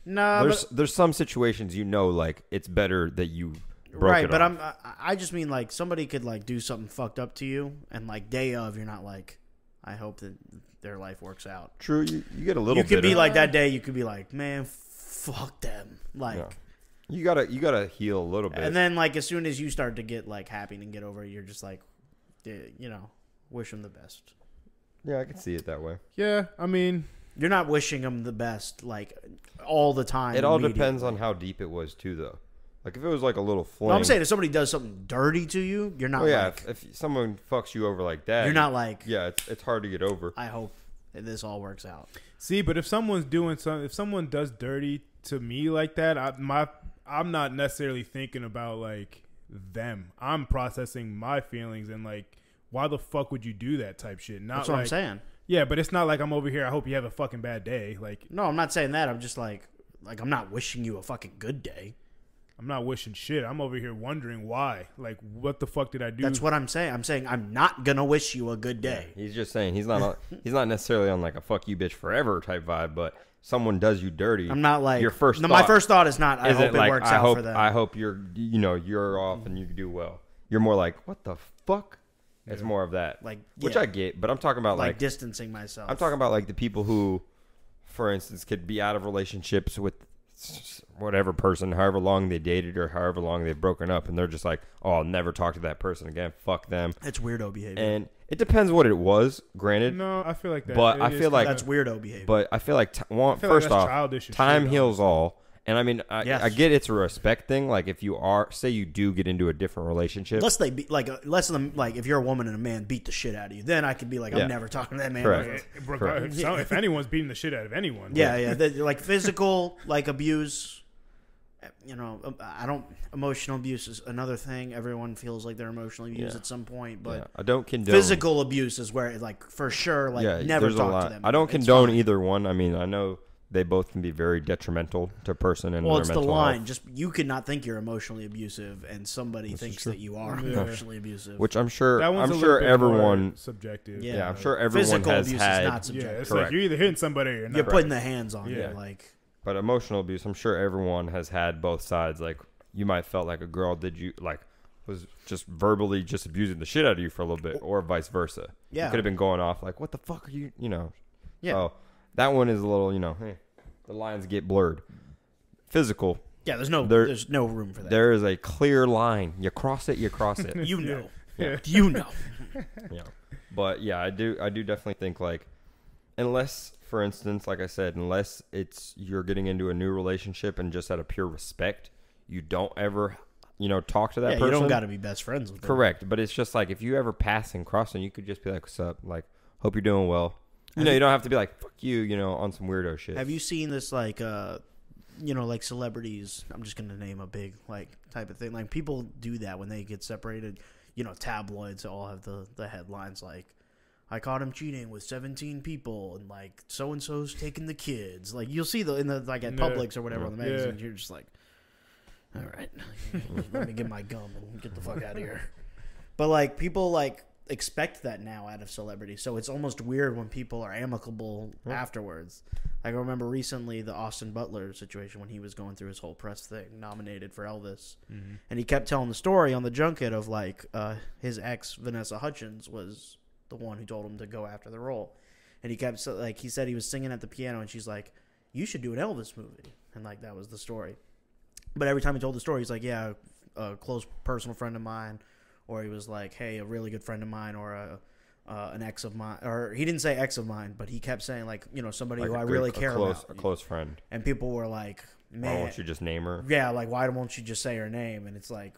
No, there's some situations, like, it's better that you broke right, it but off. I just mean, like, somebody could, like, do something fucked up to you, and, like, day of, you're not like, I hope that their life works out. True, you get a little bit. You could be like, that day, you could be like, man, fuck them. Like... Yeah. You gotta heal a little bit. And then, like, as soon as you start to get, like, happy and get over it, you're just like, wish them the best. Yeah, I can see it that way. Yeah, I mean... You're not wishing them the best, like, all the time. It all depends on how deep it was, too, though. Like, if it was, like, a little fling... No, I'm saying if somebody does something dirty to you, you're not like... if someone fucks you over like that... You're not like... Yeah, it's hard to get over. I hope that this all works out. See, but if someone's doing something... If someone does dirty to me like that, I'm not necessarily thinking about, like, them. I'm processing my feelings and, like, why the fuck would you do that type shit? That's what I'm saying. Yeah, but it's not like I'm over here, I hope you have a fucking bad day. Like, no, I'm not saying that. I'm just like I'm not wishing you a fucking good day. I'm not wishing shit. I'm over here wondering why. Like, what the fuck did I do? That's what I'm saying. I'm saying I'm not going to wish you a good day. Yeah, he's just saying he's not necessarily on, like, a fuck you bitch forever type vibe, but... Someone does you dirty. I'm not like my first thought is not. I hope it works out for them. I hope you're off and you do well. You're more like, what the fuck? It's more of that, like, which I get. But I'm talking about like distancing myself. I'm talking about like the people who, for instance, could be out of relationships with whatever person, however long they dated or however long they've broken up, and they're just like, oh, I'll never talk to that person again. Fuck them. It's weirdo behavior. And it depends what it was. Granted, no, I feel like that. But I feel like that's weirdo behavior. But I feel like first off, time heals all. And I mean, I get it's a respect thing. Like, if you say you do get into a different relationship, unless they be like, if you're a woman and a man beat the shit out of you, then I could be like, I'm never talking to that man. Correct. So if anyone's beating the shit out of anyone, like physical, like abuse. Emotional abuse is another thing. Everyone feels like they're emotionally abused at some point, but I don't condone physical abuse is where, like, for sure, like, never talk to them. I don't condone either one. I mean, I know they both can be very detrimental to a person and their mental health. Well, it's the line. Just you could not think you're emotionally abusive, and somebody thinks that you are emotionally abusive. Which I'm sure everyone subjective. Yeah, I'm sure everyone physical has abuse had. Is not subjective. Yeah, it's like you're either hitting somebody or not. You're putting the hands on you, like. But emotional abuse, I'm sure everyone has had both sides. Like, you might felt like a girl was just verbally just abusing the shit out of you for a little bit, or vice versa. Yeah, you could have been going off like, "What the fuck are you?" Yeah. So that one is a little, the lines get blurred. Physical. Yeah, there's no room for that. There is a clear line. You cross it, you cross it. You know. Yeah. You know. Yeah. But yeah, I do definitely think, like, unless, for instance, like I said, unless you're getting into a new relationship and just out of pure respect, you don't ever, talk to that person. You don't got to be best friends with them. Correct. But it's just like, if you ever pass and cross them, you could just be like, what's up? Like, hope you're doing well. You don't have to be like, fuck you, on some weirdo shit. Have you seen this, like, like celebrities? I'm just going to name a big, like, type of thing. Like, people do that when they get separated. Tabloids all have the headlines like, I caught him cheating with 17 people, and like so and so's taking the kids. Like you'll see in the like at Publix or whatever on the magazine, you're just like, all right, let me get my gum and get the fuck out of here. But like people like expect that now out of celebrities, so it's almost weird when people are amicable afterwards. Like I remember recently the Austin Butler situation when he was going through his whole press thing, nominated for Elvis, and he kept telling the story on the junket of like his ex Vanessa Hudgens was the one who told him to go after the role, and he kept like he said he was singing at the piano and she's like, you should do an Elvis movie, and like that was the story. But every time he told the story, he's like, yeah, a close personal friend of mine, or he was like, hey, a really good friend of mine, or an ex of mine, or he didn't say ex of mine, but he kept saying like, you know, somebody like who I really care about, a close friend. And people were like, man, why won't you just name her? Yeah, like why won't you just say her name? And it's like,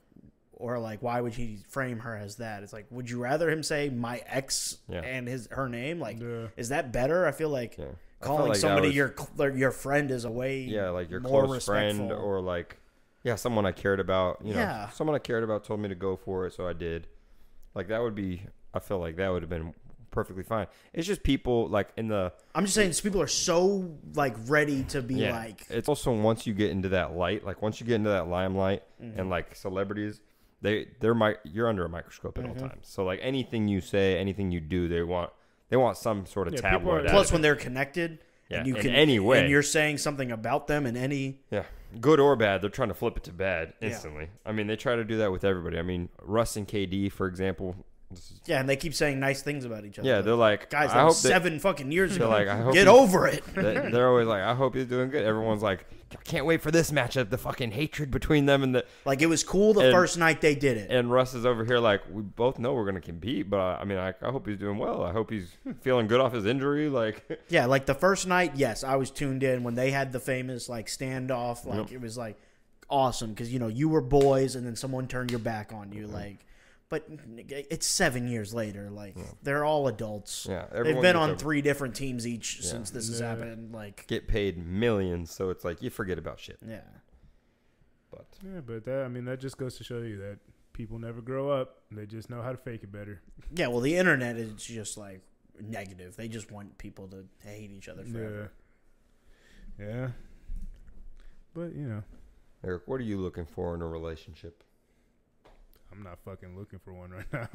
or like why would he frame her as that? It's like, would you rather him say my ex and her name? Like, is that better? I feel like calling somebody your friend is a way like your more close respectful. friend, or like someone I cared about. You know, someone I cared about told me to go for it, so I did. Like that would be. I feel like that would have been perfectly fine. It's just people like in the. I'm just saying, people are so like ready to be like. It's also once you get into that light, like once you get into that limelight, and like celebrities, you're under a microscope at all times. So like anything you say, anything you do, they want some sort of tabloid. Plus, when they're connected, and you can any way, and you're saying something about them in any good or bad, they're trying to flip it to bad instantly. I mean, they try to do that with everybody. I mean, Russ and KD, for example. And they keep saying nice things about each other. Yeah, they're like, guys, that was 7 fucking years ago. Like, I hope get over it. They're always like, I hope he's doing good. Everyone's like, I can't wait for this matchup. The fucking hatred between them and like it was cool the first night they did it. And Russ is over here like, we both know we're gonna compete, but I mean, I hope he's doing well. I hope he's feeling good off his injury. Like, yeah, like the first night, yes, I was tuned in when they had the famous like standoff. Like it was like awesome because you know you were boys, and then someone turned your back on you, like. But it's 7 years later. Like they're all adults. Yeah, they've been on 3 different teams each since this has happened. Like get paid millions, so it's like you forget about shit. Yeah, but that, I mean, that just goes to show you that people never grow up. They just know how to fake it better. Yeah, well, the internet is just like negative. They just want people to hate each other forever. Yeah. But you know, Eric, what are you looking for in a relationship? I'm not fucking looking for one right now.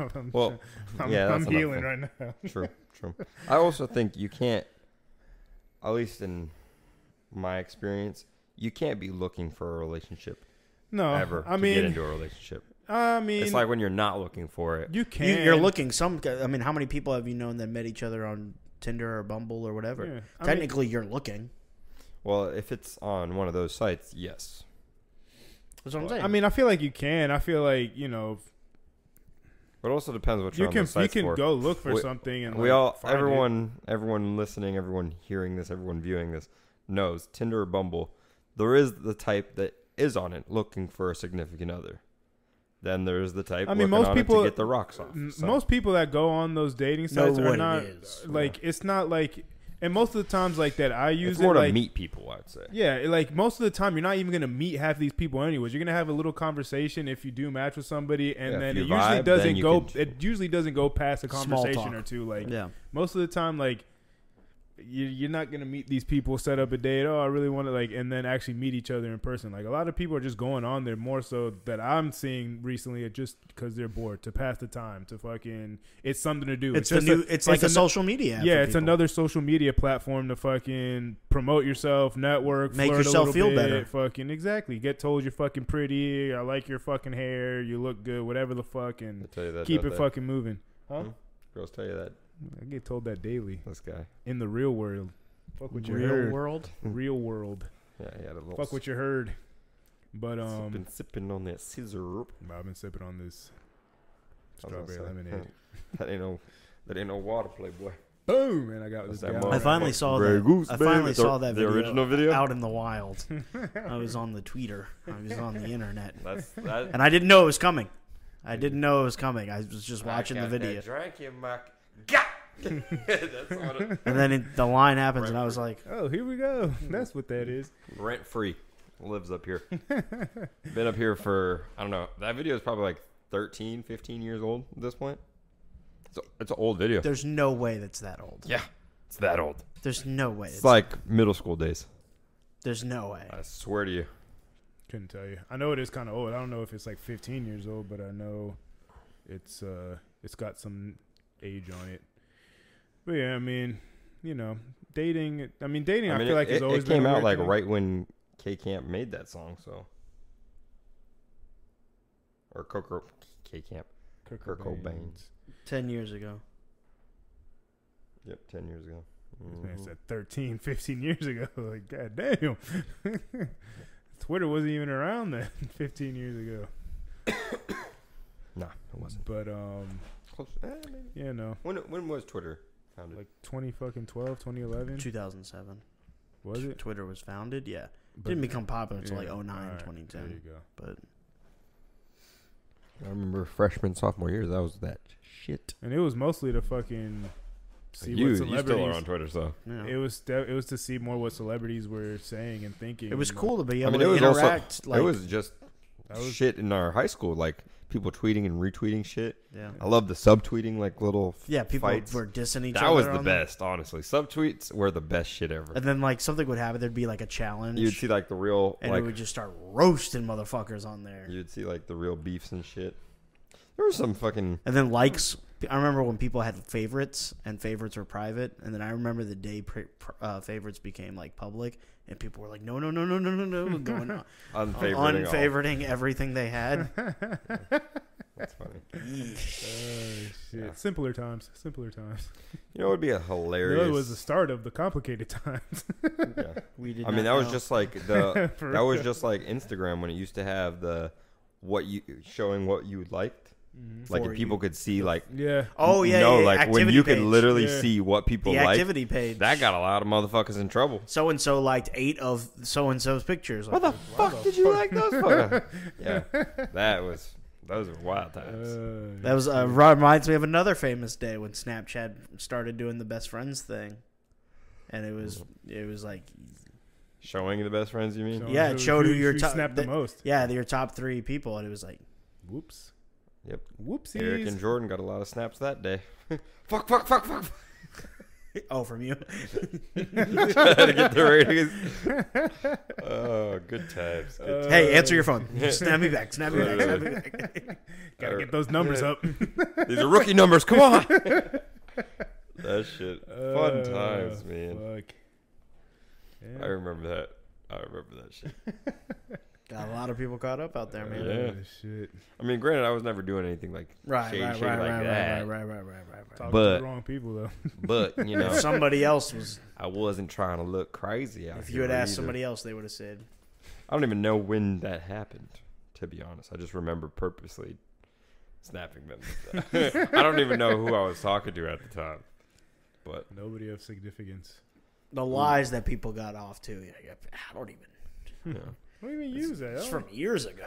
I'm healing right now. True. I also think you can't, at least in my experience, you can't be looking for a relationship. No, ever. Get into a relationship. I mean, it's like when you're not looking for it. You can. You're looking. I mean, how many people have you known that met each other on Tinder or Bumble or whatever? Yeah. Technically, you're looking. Well, if it's on one of those sites, yes. That's what I'm saying. I mean, I feel like you can. I feel like, you know. But it also depends what you're on those sites for. You can go look for something and everyone listening, everyone hearing this, everyone viewing this knows Tinder or Bumble, there is the type that is on it looking for a significant other. Then there's the type most people to get the rocks off. So. Most people that go on those dating sites are not like it's not like. And most of the times, like that, I use it's more to meet people. I'd say. Yeah, like most of the time, you're not even gonna meet half these people anyways. You're gonna have a little conversation if you do match with somebody, and then it usually doesn't go past a conversation or two. Like most of the time, like you're not gonna meet these people, set up a date. Oh, I really want to and then actually meet each other in person. Like a lot of people are just going on there more so that I'm seeing recently, just because they're bored to pass the time to fucking. It's something to do. It's like a social media app. Yeah, it's another social media platform to fucking promote yourself, network, make yourself feel better. Fucking exactly. Get told you're fucking pretty. I like your fucking hair. You look good. Whatever the fuck, and keep it fucking moving. Huh? Girls tell you that. I get told that daily. This guy. In the real world. Fuck what you heard. Real world? Real world. Yeah, he had a little. Fuck what you heard. But, been sipping on that scissor. I've been sipping on this strawberry lemonade. that ain't no water, Playboy. Boom! And I got this. I finally saw that the original video out in the wild. I was on the tweeter. I was on the internet. And I didn't know it was coming. I was just watching the video. And then the line happens, and I was like, "Oh, here we go." That's what that is. Rent free, lives up here. Been up here for I don't know. That video is probably like 13, 15 years old at this point. It's an old video. There's no way that's that old. Yeah, it's that old. There's no way. It's like middle school days. There's no way. I swear to you. Couldn't tell you. I know it is kind of old. I don't know if it's like 15 years old, but I know it's got some age on it. But yeah, I mean, you know, dating. I feel like it's always it came been a out weird like thing. right when K Camp made that song, so or K Camp, Kurt Cobain's. 10 years ago. Yep, 10 years ago. This man said 13, 15 years ago. Like, god damn. Twitter wasn't even around then 15 years ago. Nah, it wasn't. But Close. Maybe. yeah, no. When was Twitter founded? Like 2012, 2011. 2007. Was it? Twitter was founded, yeah. But- Didn't become popular until like yeah, 09, alright, 2010. There you go. But I remember freshman, sophomore years. That was that shit. And it was mostly to fucking see You what still celebrities. are on Twitter, so yeah. It was to see more what celebrities were saying and thinking. It was and, cool to be I able mean, it to was interact. also it was just That was- shit in our high school, like people tweeting and retweeting shit. yeah. I love the subtweeting, like little Yeah, people fights. were dissing each other. That was the on best, honestly. Subtweets were the best shit ever. them. And then like something would happen. There'd be like a challenge. You'd see like the real, and it like would just start roasting motherfuckers on there. you'd see like the real beefs and shit. There was some fucking And then likes. I remember when people had favorites and favorites were private. And then I remember the day favorites became like public, and people were like, no, going on unfavoriting everything they had. That's funny. shit. Yeah. Simpler times. You know, it would be a You hilarious. know, it was the start of the complicated times. Yeah. We did. I mean, not that was know. just like the For that was real. just like Instagram when it used to have the showing what you liked. Like For if people you. could see like Yeah. Oh yeah, no, yeah, like when activity you could page. literally Yeah. see what people the like. activity page. That got a lot of motherfuckers in trouble. so and so liked 8 of so and so's pictures. What the Why fuck the did you fuck? like those for? Yeah, those were wild times. That was reminds me of another famous day when Snapchat started doing the best friends thing, and it was like Showing the best friends, you mean? So- yeah, it showed who your top snapped the most. your top 3 people, and it was like Whoops. Yep. Whoopsies. Eric and Jordan got a lot of snaps that day. fuck. oh from you. Trying to get the ratings. Oh, good times. Good times. Hey, answer your phone. Snap me back. Snap me back. Snap me back. Gotta get those numbers up. These are rookie numbers. Come on. That shit. Fun times, man. Fuck. I remember that shit. Got a lot of people caught up out there, man. Yeah. Shit. I mean, granted, I was never doing anything like Right, shady right, shit right, like right, that. right. Talking But- to the wrong people though. But you know, Somebody else was. I wasn't trying to look crazy out If here you had asked either. somebody else, they would have said, I don't even know when that happened. To be honest, I just remember purposely snapping them. I don't even know who I was talking to at the time. But Nobody of significance. the lies that people got off to. I don't even. you know, I don't even use that. It's from years ago.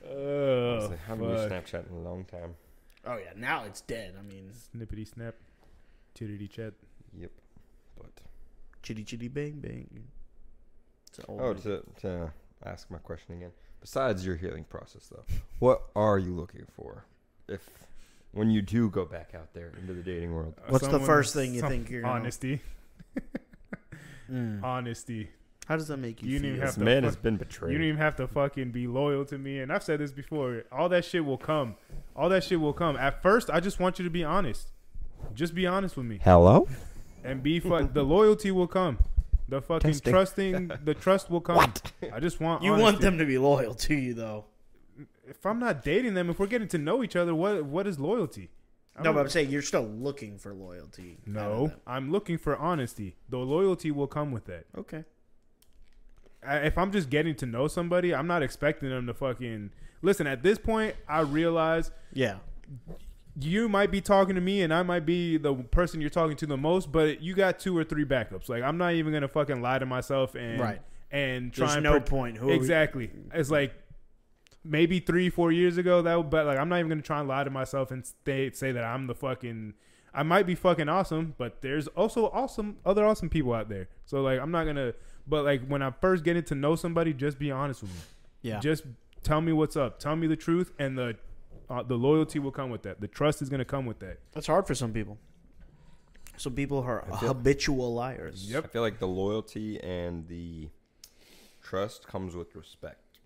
Oh, honestly, I haven't used fuck. Snapchat in a long time. Oh yeah, now it's dead. I mean, Snippety snap. Tittity chat. Yep. But chitty chitty bang bang. It's an old oh, one. to ask my question again. Besides your healing process, though, what are you looking for when you do go back out there into the dating world? What's the first thing you think you're gonna- honesty? Honesty. How does that make you You feel? didn't even This have to man fuck- has been You betrayed. don't even have to fucking be loyal to me. And I've said this before. All that shit will come. All that shit will come. At first, I just want you to be honest. Just be honest with me. Hello? And be the loyalty will come. The fucking Testing. the trust will come. I just want You honesty. want them to be loyal to you, though. If I'm not dating them, if we're getting to know each other, what is loyalty? I No, don't- but I'm saying you're still looking for loyalty. out of No, them. I'm looking for honesty. The loyalty will come with that. Okay. If I'm just getting to know somebody, I'm not expecting them to fucking listen. At this point, I realize Yeah. you might be talking to me and I might be the person you're talking to the most, but you got 2 or 3 backups. Like, I'm not even gonna fucking lie to myself and Right. and try There's and no point. Who are we- exactly. It's like maybe 3-4 years ago but like I'm not even gonna try and lie to myself and say that I'm the fucking. I might be fucking awesome, but there's also other awesome people out there. So like I'm not gonna. But like when I'm first getting to know somebody, just be honest with me. Yeah. Just tell me what's up. Tell me the truth, and the The loyalty will come with that. The trust is going to come with that. That's hard for some people. Some people are habitual liars. I feel like the loyalty and the trust comes with respect.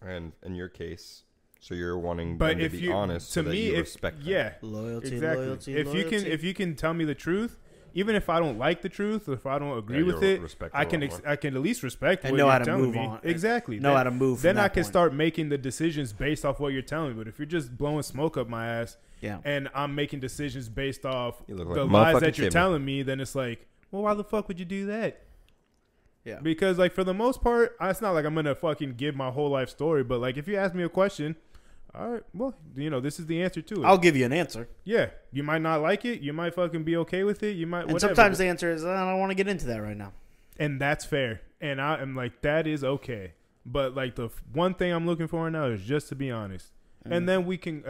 And in your case, so you're wanting them to be honest so that you respect them. Yeah. Loyalty, exactly. loyalty, if you can tell me the truth, even if I don't like the truth, or if I don't agree with it, I can at least respect and what know you're how to telling move me. on. Exactly. Know how to move. Then I can start making the decisions based off what you're telling me. But if you're just blowing smoke up my ass, and I'm making decisions based off the lies that you're telling me, then it's like, well, why the fuck would you do that? Yeah. Because like for the most part, it's not like I'm gonna fucking give my whole life story. But like if you ask me a question, all right, well, this is the answer to it. I'll give you an answer. Yeah. You might not like it. You might fucking be okay with it. You might. And sometimes the answer is, I don't want to get into that right now. And that's fair. And I am like, that is okay. But like the one thing I'm looking for now is just to be honest. And then we can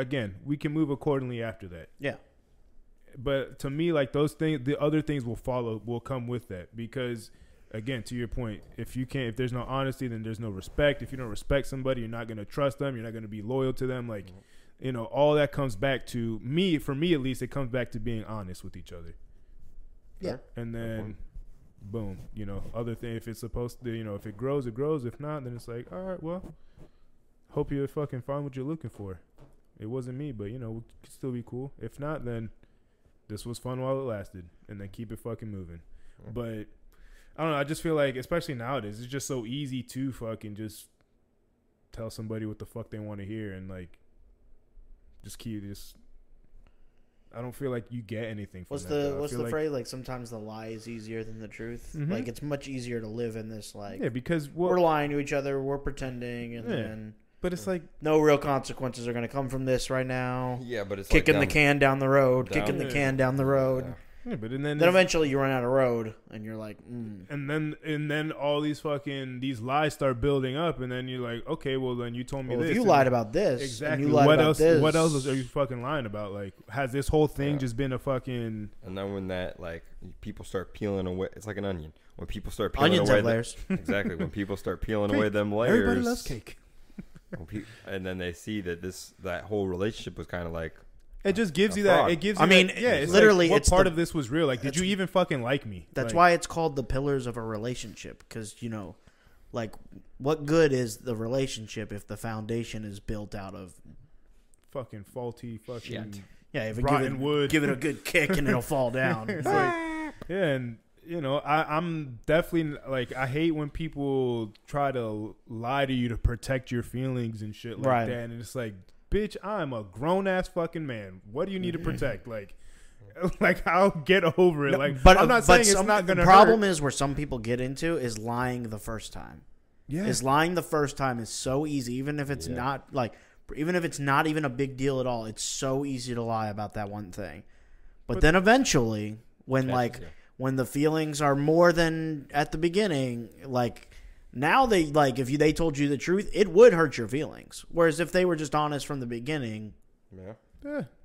move accordingly after that. Yeah. But to me, like those things, the other things will come with that. Because again, to your point, if there's no honesty, then there's no respect. If you don't respect somebody, you're not going to trust them. You're not going to be loyal to them. Like, all that comes back to me, for me at least, it comes back to being honest with each other. Yeah. And then, boom, other thing, if it's supposed to, if it grows, it grows. If not, then it's like, all right, well, hope you fucking find what you're looking for. It wasn't me, but, we could still be cool. If not, then this was fun while it lasted. And then keep it fucking moving. Yeah. But I don't know. I just feel like, especially nowadays, it's just so easy to fucking just tell somebody what the fuck they want to hear and like I don't feel like you get anything from that. What's the phrase? Like sometimes the lie is easier than the truth. Mm-hmm. Like it's much easier to live in this because we're lying to each other, we're pretending, and then. But it's like no real consequences are going to come from this right now. Yeah, but it's kicking the can down the road, kicking the can down the road. Yeah. Yeah, but then eventually you run out of road, and you're like, and then all these lies start building up, and then you're like, okay, well then you told me this. If you lied about this, exactly. And you lied about this. What else are you fucking lying about? Like, has this whole thing just been a fucking? And then when that people start peeling away, it's like an onion. When people start peeling onions away, have layers. Exactly. When people start peeling away them layers, everybody loves cake. And then they see that whole relationship was kind of like. It just gives you that. It gives. You it's literally, like, what part of this was real? Like, did you even fucking like me? That's why it's called the pillars of a relationship. Because what good is the relationship if the foundation is built out of fucking faulty fucking shit. Yeah, if rotten wood. Give it a good kick and it'll fall down. And I'm definitely I hate when people try to lie to you to protect your feelings and shit like that. And it's like, bitch, I'm a grown ass fucking man. What do you need to protect? Like I'll get over it. No, but I'm not saying it's not gonna. The problem is where some people get into is lying the first time. Yeah, lying the first time is so easy, even if it's not even if it's not even a big deal at all. It's so easy to lie about that one thing. But then eventually, when when the feelings are more than at the beginning, now they if they told you the truth, it would hurt your feelings. Whereas if they were just honest from the beginning,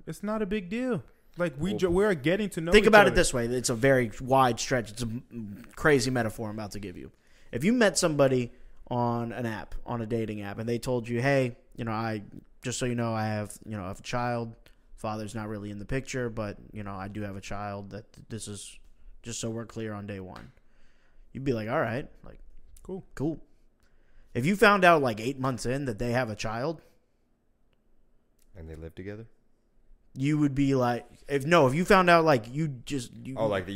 it's not a big deal. We're getting to know. Think about it this way: it's a very wide stretch. It's a crazy metaphor I'm about to give you. If you met somebody on an app, on a dating app, and they told you, "Hey, I just so you know, I have a child. Father's not really in the picture, but I do have a child. That this is just so we're clear on day one." You'd be like, "All right, Cool. If you found out 8 months in that they have a child and they live together, you would be like, if you found out that you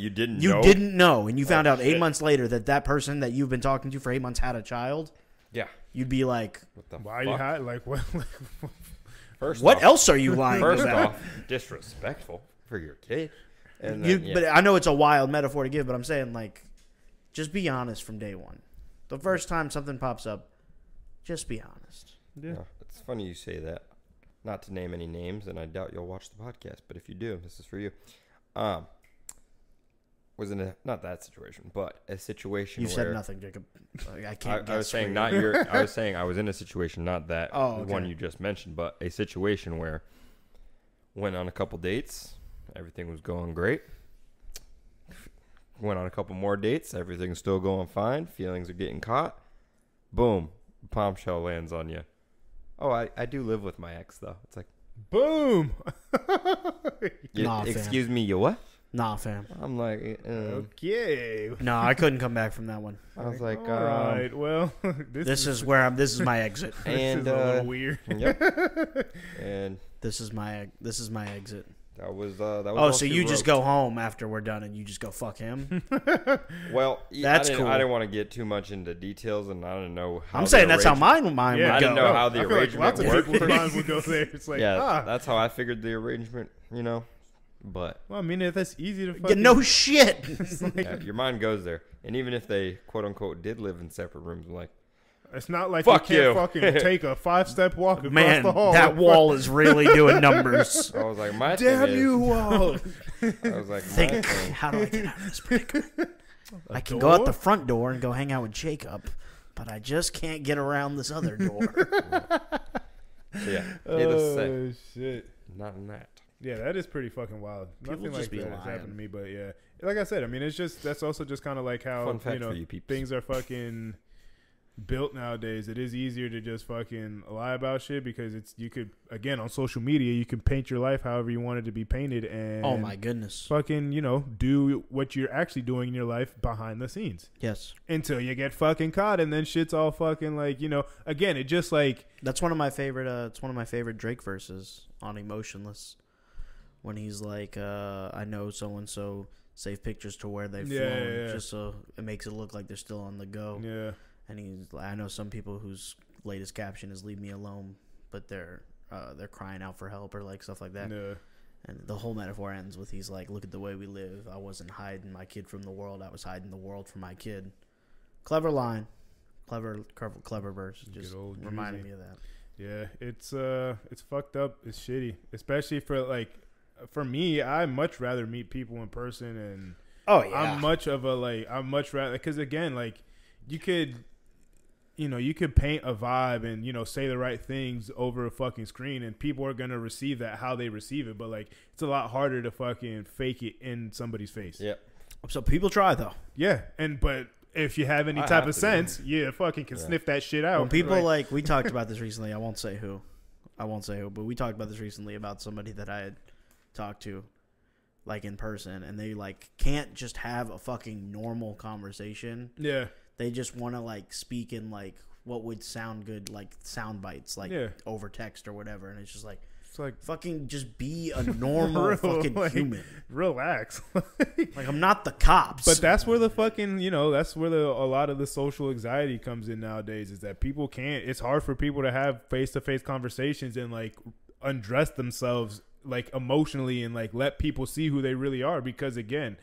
didn't know, and you found out 8 months later that person that you've been talking to for 8 months had a child, you'd be like, what the why fuck? Are you hiding? What? What else are you lying about? First off, disrespectful for your kid. And then, But I know it's a wild metaphor to give, but I'm saying just be honest from day one. The first time something pops up, just be honest. Yeah. It's funny you say that. Not to name any names, and I doubt you'll watch the podcast, but if you do, this is for you. Was in not that situation, but a situation you where... You said nothing, Jacob. I can't guess. I was saying not your... I was saying I was in a situation, not that one you just mentioned, but a situation where went on a couple dates, everything was going great. Went on a couple more dates. Everything's still going fine. Feelings are getting caught. Boom. Bombshell lands on you. Oh, I do live with my ex, though. It's like, Boom. Nah, excuse me, you what? Nah, fam. I'm like, Okay. No, I couldn't come back from that one. I was like, all right. Well, This is where I'm. This is my exit. and this is a little weird. Yep. And This is my exit. that was that was. Oh, all so she you just wrote. go home after we're done and you just go fuck him? Well, That's I cool. didn't want to get too much into details, and I didn't know. How I'm saying that's how arrangement- mine Yeah, would I go. didn't know how the I feel like arrangement lots of worked. people's minds would go there. It's like, Yeah, that's how I figured the arrangement. But well, I mean, if that's easy to Yeah, fucking... no shit. yeah, your mind goes there, and even if they quote unquote did live in separate rooms, I'm like, It's not like Fuck you can't you. fucking take a 5-step walk across Man, the hall. that wall is really doing numbers. I was like, my Damn thing you, is, wall. I was like, my Think, thing. how do I get out of this predicament? I can door? go out the front door and go hang out with Jacob, but I just can't get around this other door. So yeah, needless to say, Oh, shit. not in that. Yeah, that is pretty fucking wild. People Nothing just like be that has lying. happened to me, but yeah. Like I said, I mean, it's just, that's also just kind of like how, Fun fact you know, for you peeps. things are fucking built nowadays. It is easier to just fucking lie about shit because it's, you could, again, on social media, you can paint your life however you want it to be painted and Oh my goodness. fucking, you know, do what you're actually doing in your life behind the scenes Yes. until you get fucking caught and then shit's all fucking like, you know, again, it just like, That's one of my favorite it's one of my favorite Drake verses on Emotionless. When he's like, I know so and so save pictures to where they've flown just so it makes it look like they're still on the go. yeah. And he's like, I know some people whose latest caption is "Leave me alone," but they're crying out for help or like stuff like that. Yeah. And the whole metaphor ends with he's like, "Look at the way we live. I wasn't hiding my kid from the world. I was hiding the world from my kid." Clever line, clever verse. Just Good old reminded Drizzy. me of that. Yeah, it's fucked up. It's shitty, especially for like, for me. I much rather meet people in person, and Oh yeah, I'm much rather because again, like, you could paint a vibe and, you know, say the right things over a fucking screen, and people are gonna receive that how they receive it. But like, it's a lot harder to fucking fake it in somebody's face. Yep. So people try though. Yeah, but if you have any I type have of to sense, you fucking can sniff that shit out. When people like we talked about this recently, I won't say who, but we talked about this recently about somebody that I had talked to, like in person, and they like can't just have a fucking normal conversation. yeah. They just want to like speak in like what would sound good, like sound bites, like over text or whatever, and it's just like. It's like, Fucking just be a normal fucking like, human. relax. Like, I'm not the cops. But that's where the fucking, you know, that's where a lot of the social anxiety comes in nowadays, is that people can't, it's hard for people to have face-to-face conversations and like undress themselves like emotionally and like let people see who they really are, because again,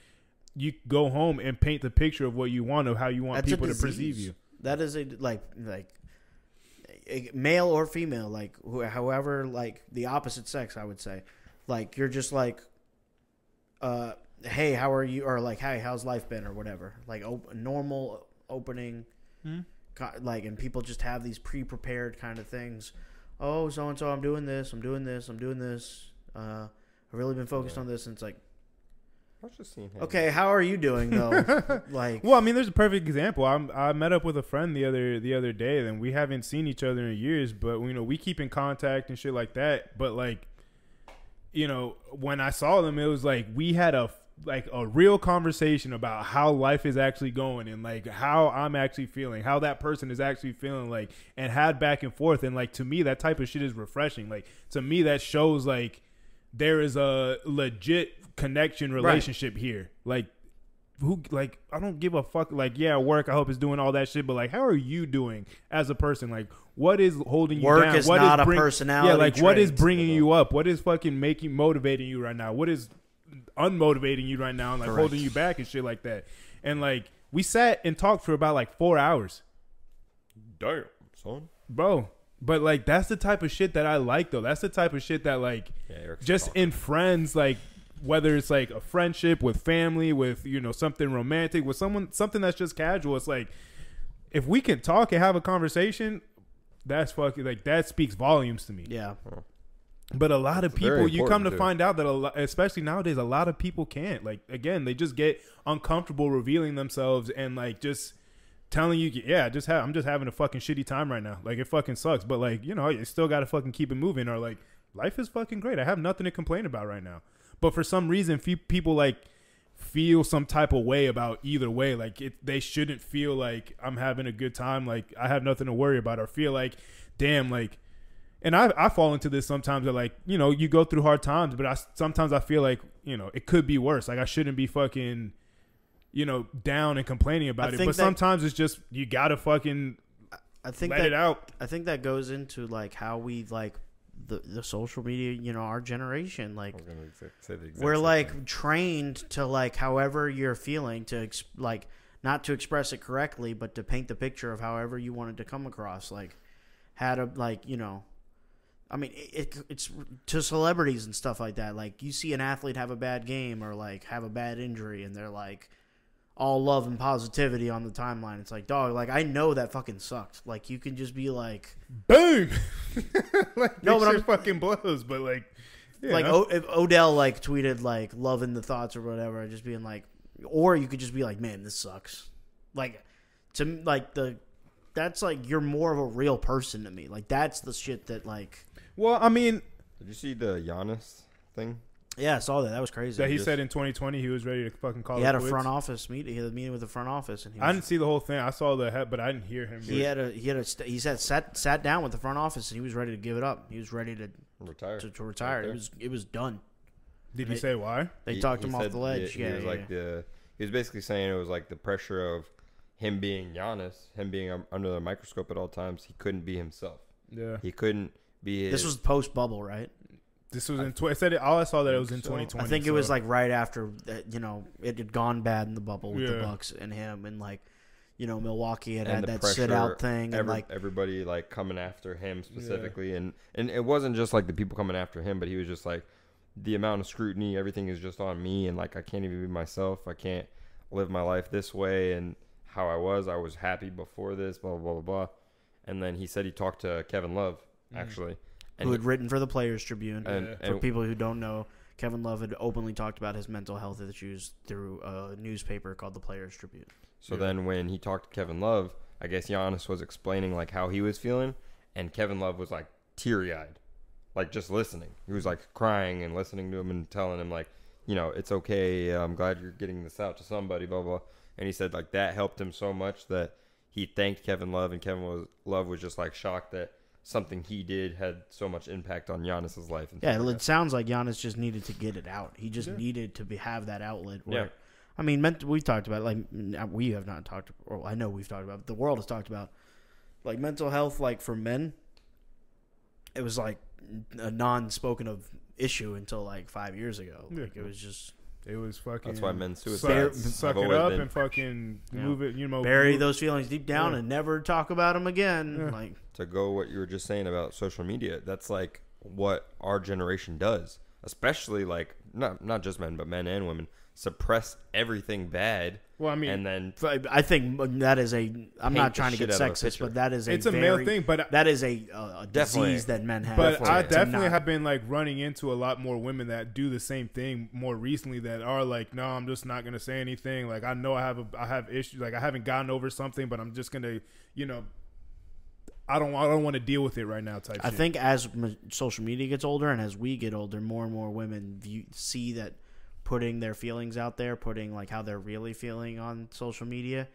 you go home and paint the picture of what you want, of how you want That's a people to perceive disease. you. That is a like male or female, like however, like the opposite sex, I would say. Like, you're just like, hey, how are you? Or like, hey, how's life been? Or whatever. Like normal opening, like, and people just have these pre-prepared kind of things. Oh, so and so, I'm doing this. I've really been focused on this, and it's like, I was just seeing him. okay, how are you doing though? Like, Well, I mean, there's a perfect example. I met up with a friend the other day, and we haven't seen each other in years, but you know, we keep in contact and shit like that. But like, you know, when I saw them, it was like we had a real conversation about how life is actually going and like how I'm actually feeling, how that person is actually feeling, like, and had back and forth. And like, to me, that type of shit is refreshing. Like, to me, that shows like there is a legit connection relationship here. Like, who, like, I don't give a fuck. Like, yeah, work, I hope it's doing all that shit, but like, how are you doing as a person? Like, what is holding you work down? is What not is a personality. yeah, like, what is trait. bringing you up? What is fucking motivating you right now? What is unmotivating you right now and like Correct. holding you back and shit like that? And like, we sat and talked for about like 4 hours, Damn, son. bro. But like, that's the type of shit that I like, though. That's the type of shit that like, Eric's just talking. in friends, like, whether it's like a friendship, with family, with, you know, something romantic, with someone, something that's just casual. It's like, if we can talk and have a conversation, that's fucking, like, that speaks volumes to me. Yeah. But a lot of It's very people, you come important, to too. find out that especially nowadays, a lot of people can't. Like, again, they just get uncomfortable revealing themselves and like just telling you, yeah, I'm just having a fucking shitty time right now. Like, it fucking sucks. But like, you know, you still got to fucking keep it moving, or like, life is fucking great. I have nothing to complain about right now. But for some reason, people like feel some type of way about either way. Like they shouldn't feel like I'm having a good time. Like I have nothing to worry about, or feel like, damn, like. And I fall into this sometimes. That like, you know, you go through hard times, but sometimes I feel like, you know, it could be worse. Like I shouldn't be fucking, you know, down and complaining about it. But sometimes it's just you gotta fucking. I think let it out. I think that goes into like how we like the social media, you know, our generation, like we're like trained to like however you're feeling to like not to express it correctly, but to paint the picture of however you wanted to come across, like how to like, you know, I mean it's to celebrities and stuff like that. Like you see an athlete have a bad game or like have a bad injury and they're like all love and positivity on the timeline. It's like, dog, like I know that fucking sucked. Like you can just be like, boom. Like no, but shit fucking blows. But like, like if Odell like tweeted like loving the thoughts or whatever, just being like, or you could just be like, man, this sucks. Like to like that's like you're more of a real person to me. Like that's the shit that like. Well, I mean, did you see the Giannis thing? Yeah, I saw that. That was crazy. That he said in 2020 he was ready to fucking call. He had a front office meeting. He had a meeting with the front office, and I didn't see the whole thing. I saw the head, but I didn't hear him. He said sat down with the front office, and he was ready to give it up. He was ready to retire. To retire. Okay. It was done. Did he say why? They talked him off the ledge. He was basically saying it was like the pressure of him being Giannis, him being under the microscope at all times. He couldn't be himself. Yeah, he couldn't be. This was post bubble, right? This was in. I said it. All I saw that it was in 2020. I think it was like right after you know it had gone bad in the bubble with the Bucks and him, and like you know Milwaukee had that sit out thing, and like everybody like coming after him specifically, and it wasn't just like the people coming after him, but he was just like the amount of scrutiny. Everything is just on me, and like I can't even be myself. I can't live my life this way, and how I was happy before this, blah blah blah blah. And then he said he talked to Kevin Love actually. Who had written for the Players Tribune. And for people who don't know, Kevin Love had openly talked about his mental health issues through a newspaper called the Players Tribune. So then when he talked to Kevin Love, I guess Giannis was explaining like how he was feeling, and Kevin Love was like teary-eyed, like just listening. He was like crying and listening to him and telling him like, you know, it's okay. I'm glad you're getting this out to somebody, blah, blah. And he said like that helped him so much that he thanked Kevin Love, and Love was just like shocked that something he did had so much impact on Giannis's life. And yeah, it sounds like Giannis just needed to get it out. He just needed to have that outlet. Where, I mean, we've talked about like we have not talked. Or I know we've talked about. The world has talked about like mental health. Like for men, it was like a non-spoken of issue until like 5 years ago. Like it was just. It was fucking. That's why men's suicide. Suck it up and fucking move it. You know, bury those feelings deep down and never talk about them again. Yeah. Like to go what you were just saying about social media. That's like what our generation does, especially like not just men but men and women suppress everything bad. Well, I mean, and then I think that is I'm not trying to get sexist, but that is it's a male thing. But that is a disease that men have. But I definitely have been like running into a lot more women that do the same thing more recently. That are like, no, I'm just not gonna say anything. Like I know I have issues. Like I haven't gotten over something, but I'm just gonna, you know, I don't want to deal with it right now. I think as social media gets older and as we get older, more and more women see that. Putting their feelings out there, putting like how they're really feeling on social media,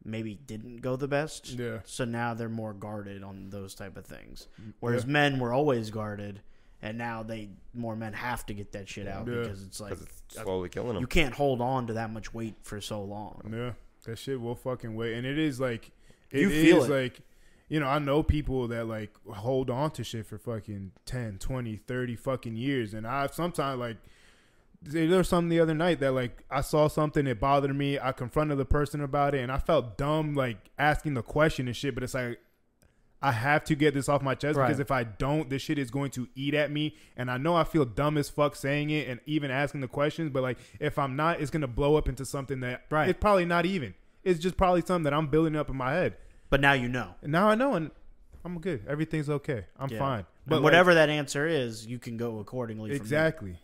maybe didn't go the best. Yeah. So now they're more guarded on those type of things. Whereas men were always guarded, and now more men have to get that shit out because it's like it's slowly killing them. You can't hold on to that much weight for so long. Yeah, that shit will fucking wait, and it is like you feel like. You know, I know people that, like, hold on to shit for fucking 10, 20, 30 fucking years. And I've sometimes, like, there was something the other night that, like, I saw something that bothered me. I confronted the person about it, and I felt dumb, like, asking the question and shit. But it's like, I have to get this off my chest because if I don't, this shit is going to eat at me. And I know I feel dumb as fuck saying it and even asking the questions. But, like, if I'm not, it's going to blow up into something that it's probably not even. It's just probably something that I'm building up in my head. But now you know. And now I know, and I'm good. Everything's okay. I'm fine. But whatever that answer is, you can go accordingly. Exactly.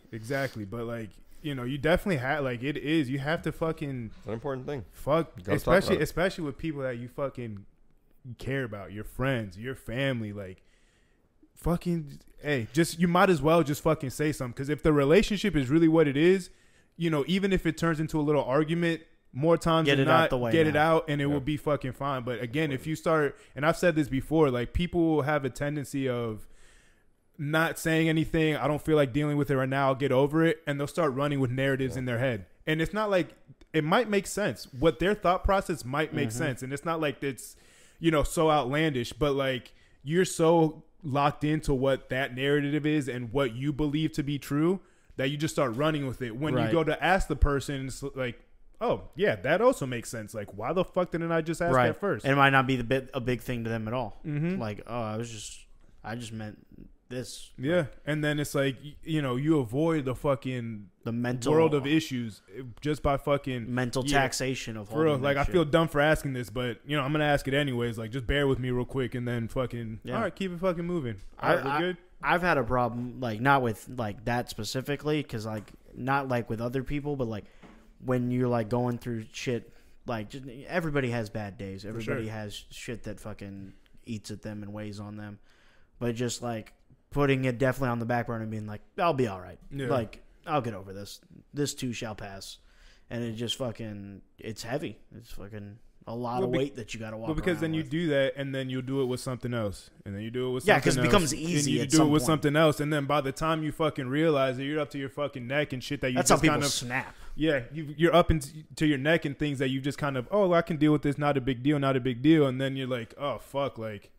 But like, you know, you definitely have it is. You have to fucking. It's an important thing. Fuck, especially with people that you fucking care about, your friends, your family. Like, fucking, hey, just, you might as well just fucking say something. Because if the relationship is really what it is, you know, even if it turns into a little argument, more times than not, get it out and it will be fucking fine. But again, if you start, and I've said this before, like, people have a tendency of not saying anything. I don't feel like dealing with it right now. I'll get over it. And they'll start running with narratives in their head. And it's not like, it might make sense. What their thought process might make sense. And it's not like it's, you know, so outlandish, but like, you're so locked into what that narrative is and what you believe to be true that you just start running with it. When you go to ask the person, it's like, oh, yeah, that also makes sense. Like, why the fuck didn't I just ask that first? And it might not be a big thing to them at all. Like, oh, I just meant this. Yeah. And then it's like, you know, you avoid the mental world of issues just by fucking mental taxation of for real. Like, I feel dumb for asking this, but, you know, I'm going to ask it anyways. Like, just bear with me real quick and then fucking, all right, keep it fucking moving. All right, we're good. I've had a problem, like, not with, like, that specifically, because, like, not, like, with other people, but, like, when you're, like, going through shit, like, just, everybody has bad days. Everybody has shit that fucking eats at them and weighs on them. But just, like, putting it definitely on the back burner and being like, I'll be all right. Yeah. Like, I'll get over this. This too shall pass. And it just fucking, it's heavy. It's fucking a lot of weight that you got to walk around. But because then you do that, and then you'll do it with something else. And then you do it with something else. Yeah, because it becomes easy and you do it with something else. And then by the time you fucking realize that you're up to your fucking neck and shit that you That's just how people kind of snap. Yeah, you're up into your neck and things that you just kind of, oh, I can deal with this. Not a big deal. Not a big deal. And then you're like, oh, fuck, like,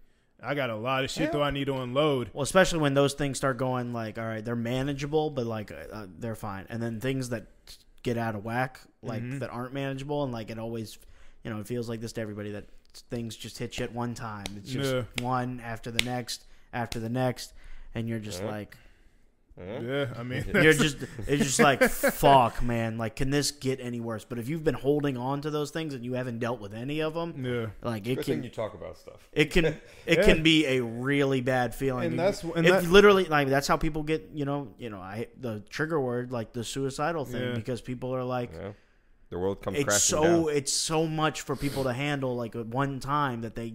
I got a lot of shit though I need to unload. Well, especially when those things start going like, all right, they're manageable, but like they're fine. And then things that get out of whack, like that aren't manageable, and like it always, you know, it feels like this to everybody that things just hit you at one time. It's just one after the next, and you're just like, yeah, I mean, it's just like, fuck, man. Like, can this get any worse? But if you've been holding on to those things and you haven't dealt with any of them, like it can. You talk about stuff. It can be a really bad feeling. And literally like that's how people get. You know, the trigger word, like the suicidal thing, because people are like, the world comes crashing down. It's so much for people to handle like at one time that they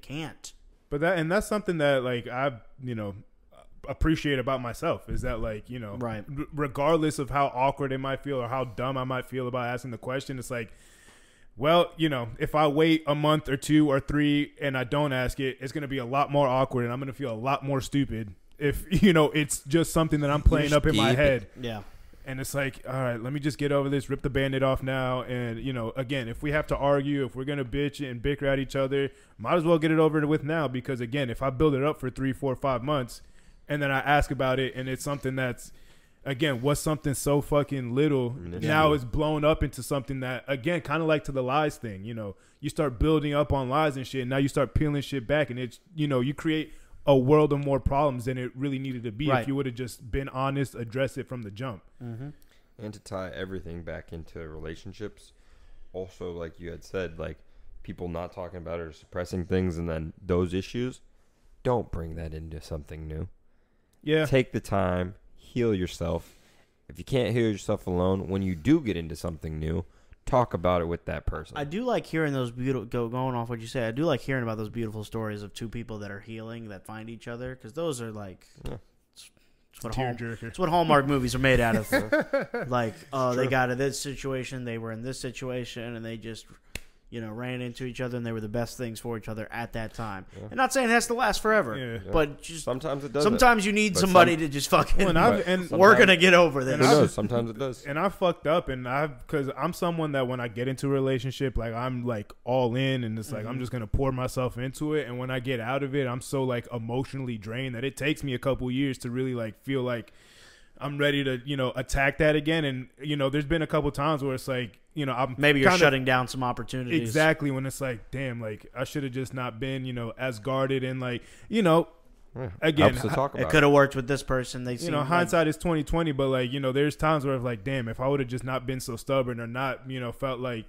can't. But that's something that like I appreciate about myself is that, like, you know, regardless of how awkward it might feel or how dumb I might feel about asking the question, it's like, well, you know, if I wait a month or 2 or 3 and I don't ask it, it's going to be a lot more awkward and I'm going to feel a lot more stupid if, you know, it's just something that I'm playing up in my head. Yeah. And it's like, all right, let me just get over this, rip the Band-Aid off now. And, you know, again, if we have to argue, if we're going to bitch and bicker at each other, might as well get it over with now. Because, again, if I build it up for 3, 4, 5 months and then I ask about it and it's something that's, again, what's something so fucking little now is blown up into something that, again, kind of like to the lies thing. You know, you start building up on lies and shit. And now you start peeling shit back. And it's, you know, you create a world of more problems than it really needed to be if you would have just been honest, address it from the jump. And to tie everything back into relationships, also, like you had said, like people not talking about it or suppressing things, and then those issues, don't bring that into something new. Yeah. Take the time, heal yourself. If you can't heal yourself alone, when you do get into something new, talk about it with that person. I do like hearing those beautiful, going off what you say, I do like hearing about those beautiful stories of two people that are healing, that find each other, because those are like, it's what Hallmark movies are made out of. Like, they got out of this situation, they were in this situation, and they just, you know, ran into each other, and they were the best things for each other at that time. I'm not saying it has to last forever, but just sometimes it does. Sometimes you need somebody to just fucking. We're gonna get over this. Sometimes it does. And I fucked up, and because I'm someone that when I get into a relationship, like I'm like all in, and it's like I'm just gonna pour myself into it. And when I get out of it, I'm so like emotionally drained that it takes me a couple years to really like feel like I'm ready to, you know, attack that again. And, you know, there's been a couple times where it's like, you know, I'm maybe you're shutting down some opportunities. Exactly. When it's like, damn, like I should have just not been, you know, as guarded and like, you know, again, it could have worked with this person. They, you know, hindsight is 20/20, but like, you know, there's times where I'm like, damn, if I would have just not been so stubborn or not, you know, felt like,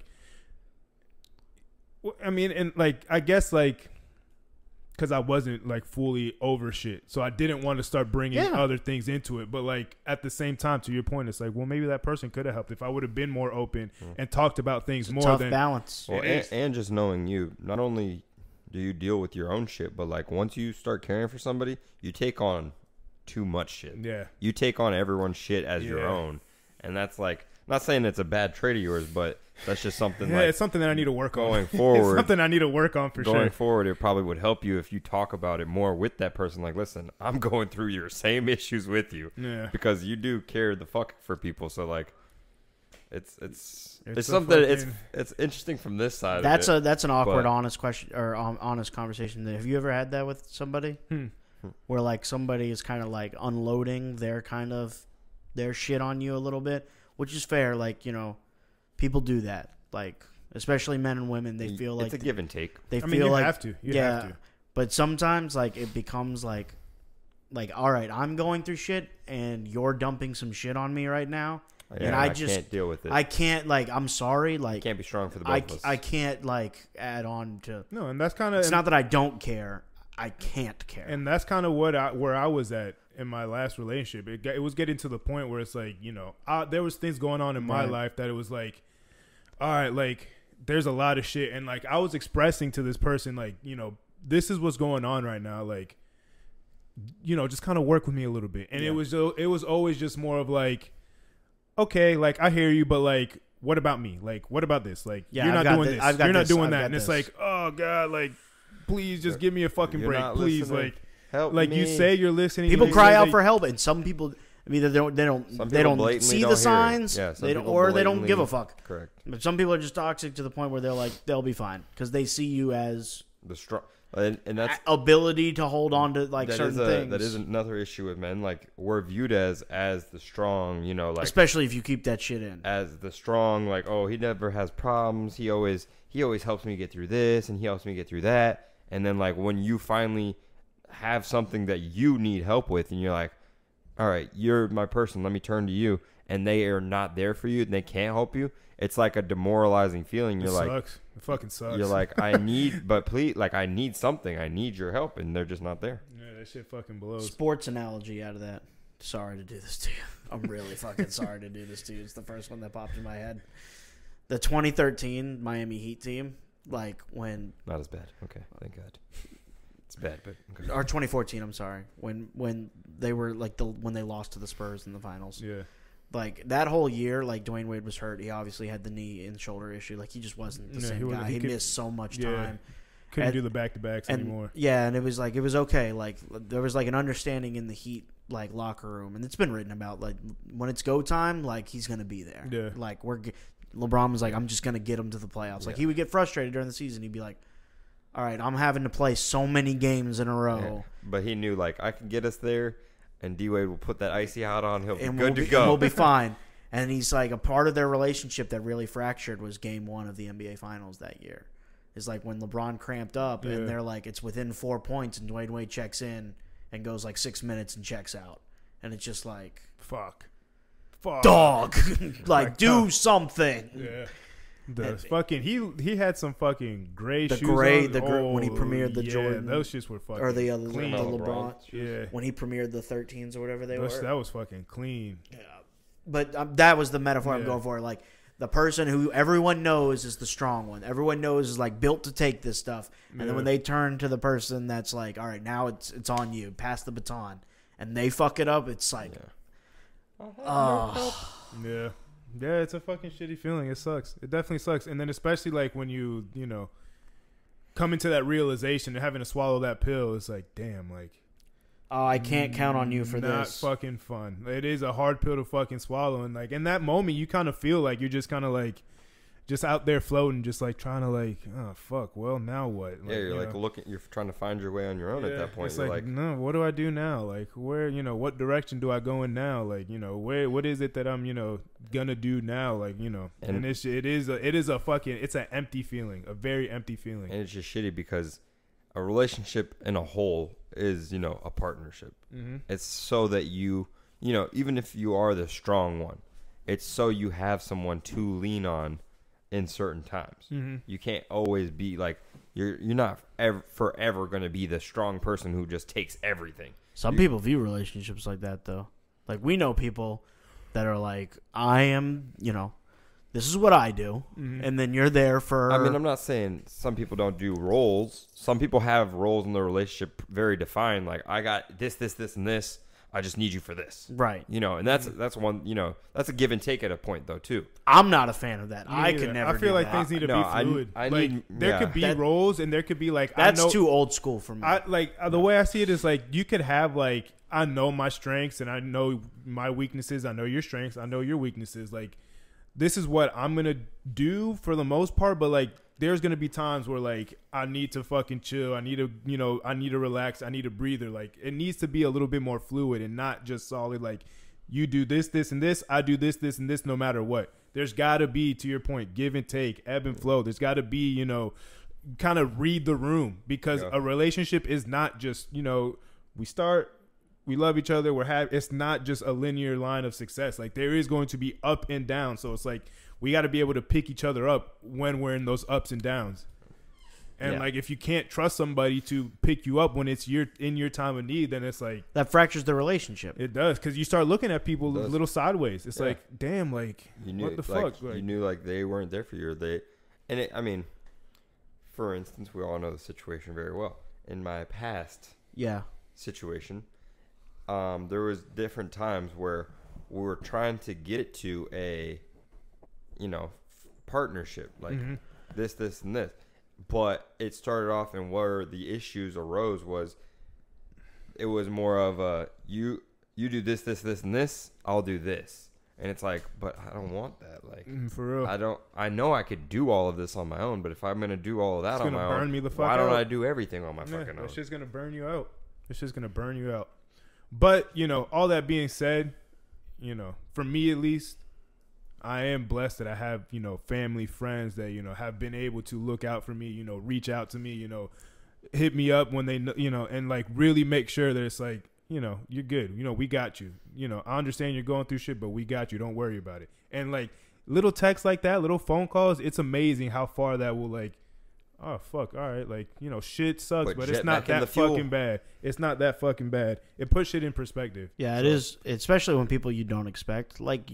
I mean, and like, I guess like, because I wasn't like fully over shit, so I didn't want to start bringing other things into it. But like at the same time, to your point, it's like, well, maybe that person could have helped if I would have been more open and talked about things more. Tough balance. Well, and just knowing you, not only do you deal with your own shit? But like once you start caring for somebody, you take on too much shit. Yeah. You take on everyone's shit as your own. And that's like, not saying it's a bad trait of yours, but that's just something like, it's something that I need to work on. Going forward. It's something I need to work on for sure. Going forward, it probably would help you if you talk about it more with that person. Like, listen, I'm going through your same issues with you. Yeah. Because you do care the fuck for people. So like, it's something. It's interesting from this side. That's an awkward, honest question or honest conversation. Have you ever had that with somebody where like somebody is kind of like unloading their shit on you a little bit, which is fair. Like, you know, people do that. Like, especially men and women, they feel like it's a give and take. I mean, you have to. You have to. But sometimes like it becomes like, all right, I'm going through shit and you're dumping some shit on me right now. Yeah, and I just can't deal with it. I can't, like, I'm sorry, like, you can't be strong for the both of us. I can't, like, add on to. No, and that's kind of. It's not that I don't care. I can't care. And that's kind of where I was at in my last relationship. It was getting to the point where it's like, you know, there was things going on in my life that it was like, all right, like, there's a lot of shit. And, like, I was expressing to this person, like, you know, this is what's going on right now. Like, you know, just kind of work with me a little bit. And it was always just more of like, okay, like, I hear you, but, like, what about me? Like, what about this? Like, you're not doing this. You're not doing that. And it's like, oh, God, like, please just give me a fucking break. Please, like, help like me. You say you're listening. People cry out for help, and some people, I mean, they don't see the signs. Yeah, they don't give a fuck. Correct. But some people are just toxic to the point where they're like, they'll be fine because they see you as the strong. And that's ability to hold on to like certain things. That is another issue with men. Like, we're viewed as the strong, you know, like, especially if you keep that shit in. As the strong, like, oh, he never has problems. He always helps me get through this, and he helps me get through that. And then, like, when you finally have something that you need help with, and you're like, all right, you're my person, let me turn to you, and they are not there for you, and they can't help you, it's like a demoralizing feeling. You're like, sucks. It fucking sucks. You're like, I need something. I need your help, and they're just not there. Yeah, that shit fucking blows. Sports analogy out of that. Sorry to do this to you. I'm really fucking sorry to do this to you. It's the first one that popped in my head. The 2013 Miami Heat team, like when... Not as bad. Okay, thank God. It's bad, but... Okay. Or 2014, I'm sorry. When they were, like, when they lost to the Spurs in the finals. Yeah. Like, that whole year, like, Dwayne Wade was hurt. He obviously had the knee and shoulder issue. Like, he just wasn't the same guy. He missed so much time. Couldn't do the back-to-backs anymore. Yeah, and it was okay. Like, there was, like, an understanding in the Heat, like, locker room. And it's been written about, like, when it's go time, like, he's going to be there. Yeah. Like, LeBron was like, I'm just going to get him to the playoffs. Like, he would get frustrated during the season. He'd be like, all right, I'm having to play so many games in a row. Yeah. But he knew, like, I can get us there. And D-Wade will put that icy hot on. He'll be good to go. And we'll be fine. And he's like, a part of their relationship that really fractured was game 1 of the NBA Finals that year. It's like when LeBron cramped up and they're like, it's within 4 points, and Dwayne Wade checks in and goes like 6 minutes and checks out. And it's just like, fuck. Dog. Like, do something. Yeah. Fucking he had some fucking gray shoes. When he premiered the Jordan, those shits were fucking or the clean. LeBron. Yeah, when he premiered the 13s or whatever they were, that was fucking clean. Yeah, but that was the metaphor I'm going for. Like, the person who everyone knows is the strong one. Everyone knows is like built to take this stuff, and then when they turn to the person that's like, all right, now it's on you, pass the baton, and they fuck it up, it's like, yeah. Yeah, it's a fucking shitty feeling. It sucks. It definitely sucks. And then especially like when you know, come into that realization and having to swallow that pill, it's like, damn, like, oh, I can't count on you for this. Not fucking fun. It is a hard pill to fucking swallow. And like in that moment, you kind of feel like you're just kind of like just out there floating, just like trying to like, oh fuck, well now what? Like, yeah, you're like looking, you're trying to find your way on your own at that point. It's you're like, no, what do I do now? Like, where, you know, what direction do I go in now? Like, you know, what is it that I'm, you know, gonna do now? Like, you know, and it is a fucking, it's an empty feeling, a very empty feeling. And it's just shitty because a relationship in a whole is, you know, a partnership. Mm-hmm. It's so that you know, even if you are the strong one, it's so you have someone to lean on in certain times. Mm-hmm. You can't always be like, you're not forever going to be the strong person who just takes everything. Some people view relationships like that, though. Like, we know people that are like, I am, you know, this is what I do, and then you're there for. I mean, I'm not saying some people don't do roles. Some people have roles in the relationship very defined. Like, I got this, and this. I just need you for this. Right. You know, and that's one, you know, that's a give and take at a point, though, too. I'm not a fan of that. I could never. I feel like that. things need to be fluid. I like, need, there could be roles, and there could be, like, that's too old school for me. The way I see it is, like, you could have, like, I know my strengths, and I know my weaknesses. I know your strengths. I know your weaknesses. Like, this is what I'm going to do for the most part, but, like, there's going to be times where, like, I need to fucking chill. I need to relax. I need a breather. Like, it needs to be a little bit more fluid and not just solid, like, you do this, and this. I do this, and this no matter what. There's got to be, to your point, give and take, ebb and flow. There's got to be, you know, kind of read the room because a relationship is not just, you know, we start, we love each other, it's not just a linear line of success. Like, there is going to be up and down. So it's like, we got to be able to pick each other up when we're in those ups and downs. And like, if you can't trust somebody to pick you up when it's in your time of need, then it's like that fractures the relationship. It does, because you start looking at people a little sideways. It's like, damn, like, what the fuck? Like, you knew, like, they weren't there for you. I mean, for instance, we all know the situation very well. In my past situation, there was different times where we were trying to get it to a, you know, partnership, like this, and this. But it started off, and where the issues arose was, it was more of a, you do this, and this, I'll do this. And it's like, but I don't want that. Like, for real. I know I could do all of this on my own, but if I'm going to do all of that on my own, burn me the fuck why don't out. I do everything on my fucking own? It's just going to burn you out. It's just going to burn you out. But, you know, all that being said, you know, for me at least, I am blessed that I have, you know, family, friends that, you know, have been able to look out for me, you know, reach out to me, you know, hit me up when they, you know, and, like, really make sure that it's like, you know, you're good. You know, we got you. You know, I understand you're going through shit, but we got you. Don't worry about it. And, like, little texts like that, little phone calls, it's amazing how far that will, like, oh, fuck, all right. Like, you know, shit sucks, but it's not that fucking bad. It's not that fucking bad. It puts shit in perspective. Yeah, it is, especially when people you don't expect. Like,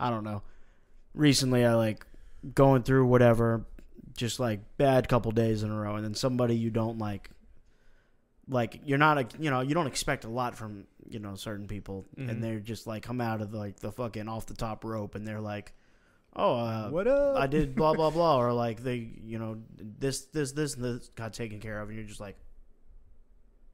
I don't know. Recently, I, like, going through whatever, just, like, bad couple days in a row, and then somebody you don't like, you're not, you know, you don't expect a lot from, you know, certain people, and they're just, like, come out of, like, the fucking off the top rope, and they're like, oh, what up? I did blah, blah, blah, or, like, they, you know, this, and this got taken care of, and you're just like,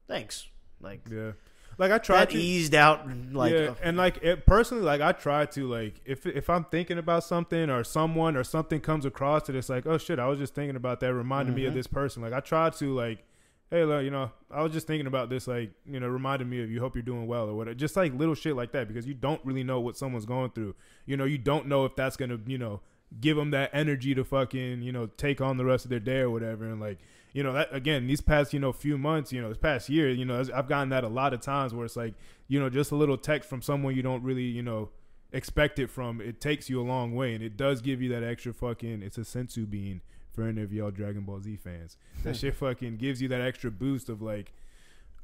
thanks. Like, yeah. Like, I tried to eased out, like, and, like, personally, like, I try to, like, if I'm thinking about something or someone or something comes across it, it's like, oh shit, I was just thinking about that, reminded me of this person. Like, I try to, like, hey, look, you know, I was just thinking about this, like, you know, reminded me of you, hope you're doing well or whatever. Just, like, little shit like that, because you don't really know what someone's going through. You know, you don't know if that's gonna, you know, give them that energy to fucking, you know, take on the rest of their day or whatever. And, like, you know, that, again, these past, you know, few months, you know, this past year, you know, I've gotten that a lot of times where it's like, you know, just a little text from someone you don't really, you know, expect it from. It takes you a long way, and it does give you that extra fucking, it's a sensu bean for any of y'all Dragon Ball Z fans. That shit fucking gives you that extra boost of, like,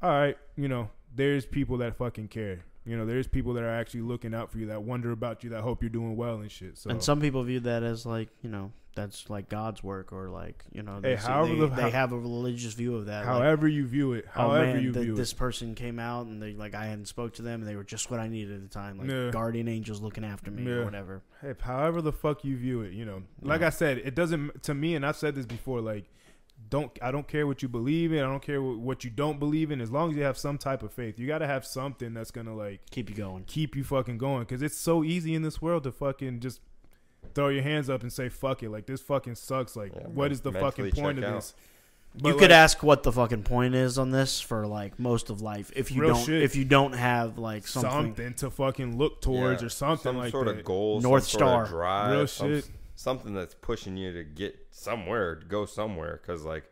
all right, you know, there's people that fucking care. You know, there's people that are actually looking out for you, that wonder about you, that hope you're doing well and shit. So, and some people view that as, like, you know, that's like God's work, or, like, you know, they have a religious view of that. However, like, you view it. This person came out and they, like, I hadn't spoke to them and they were just what I needed at the time, like guardian angels looking after me or whatever. Hey, however the fuck you view it, you know, like I said, it doesn't, to me, and I've said this before, like, I don't care what you believe in. I don't care what you don't believe in. As long as you have some type of faith, you got to have something that's gonna, like, keep you fucking going. Because it's so easy in this world to fucking just throw your hands up and say fuck it. Like, this fucking sucks. Like, what is the fucking point of this? But you could ask what the fucking point is on this for, like, most of life if you don't have, like, something to fucking look towards or something, some like sort that. Of goal, North Star, drive, real shit. Something that's pushing you to get somewhere, to go somewhere. Because, like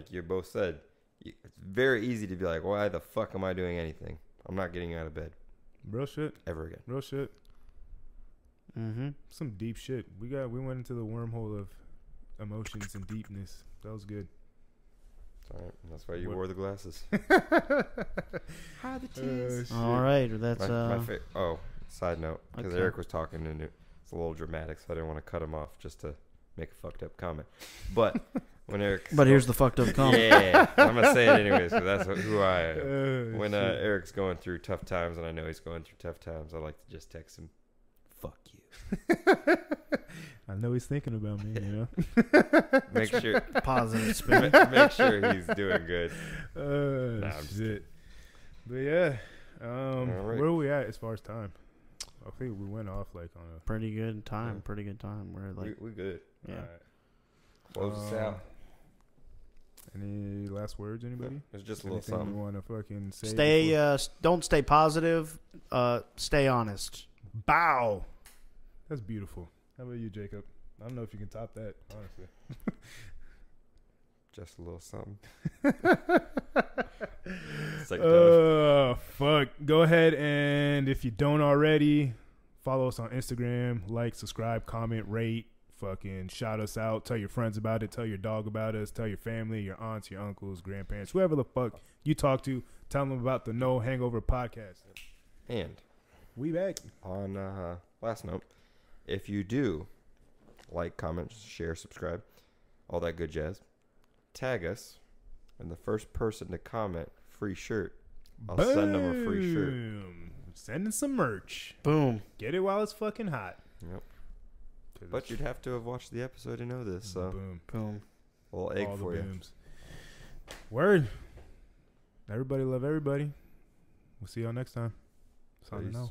you both said, it's very easy to be like, why the fuck am I doing anything? I'm not getting out of bed. Real shit. Ever again. Real shit. Some deep shit. We went into the wormhole of emotions and deepness. That was good. All right. That's why you wore the glasses. All right. That's side note, because Eric was talking and It's a little dramatic, so I didn't want to cut him off just to make a fucked up comment. But when Eric's here's the fucked up comment. Yeah, I'm gonna say it anyways because that's who I am. When Eric's going through tough times, and I know he's going through tough times, I like to just text him, "Fuck you." I know he's thinking about me. You know, make sure Positive spin. make sure he's doing good. Nah, shit. But yeah, right. where are we at as far as time? I think we went off like on a Pretty good time. Pretty good time. We're like, we good. yeah. All right. Close us out. Any last words, anybody? It's just a little Anything something. you want to fucking say? Stay. Don't stay positive. Stay honest. Bow. That's beautiful. How about you, Jacob? I don't know if you can top that, honestly. Just a little something. It's like fuck. Go ahead and if you don't already, follow us on Instagram, like, subscribe, comment, rate, fucking shout us out, tell your friends about it, tell your dog about us, tell your family, your aunts, your uncles, grandparents, whoever the fuck you talk to, tell them about the No Hangover Podcast. And we back. on last note, if you do like, comment, share, subscribe, all that good jazz, tag us, and the first person to comment, free shirt. I'll send them a free shirt. Sending some merch. Boom. Get it while it's fucking hot. Yep. But you'd have to have watched the episode to know this, so boom. Boom. a little egg All for the you. booms. Word. Everybody love everybody. We'll see y'all next time. Signing Peace. off.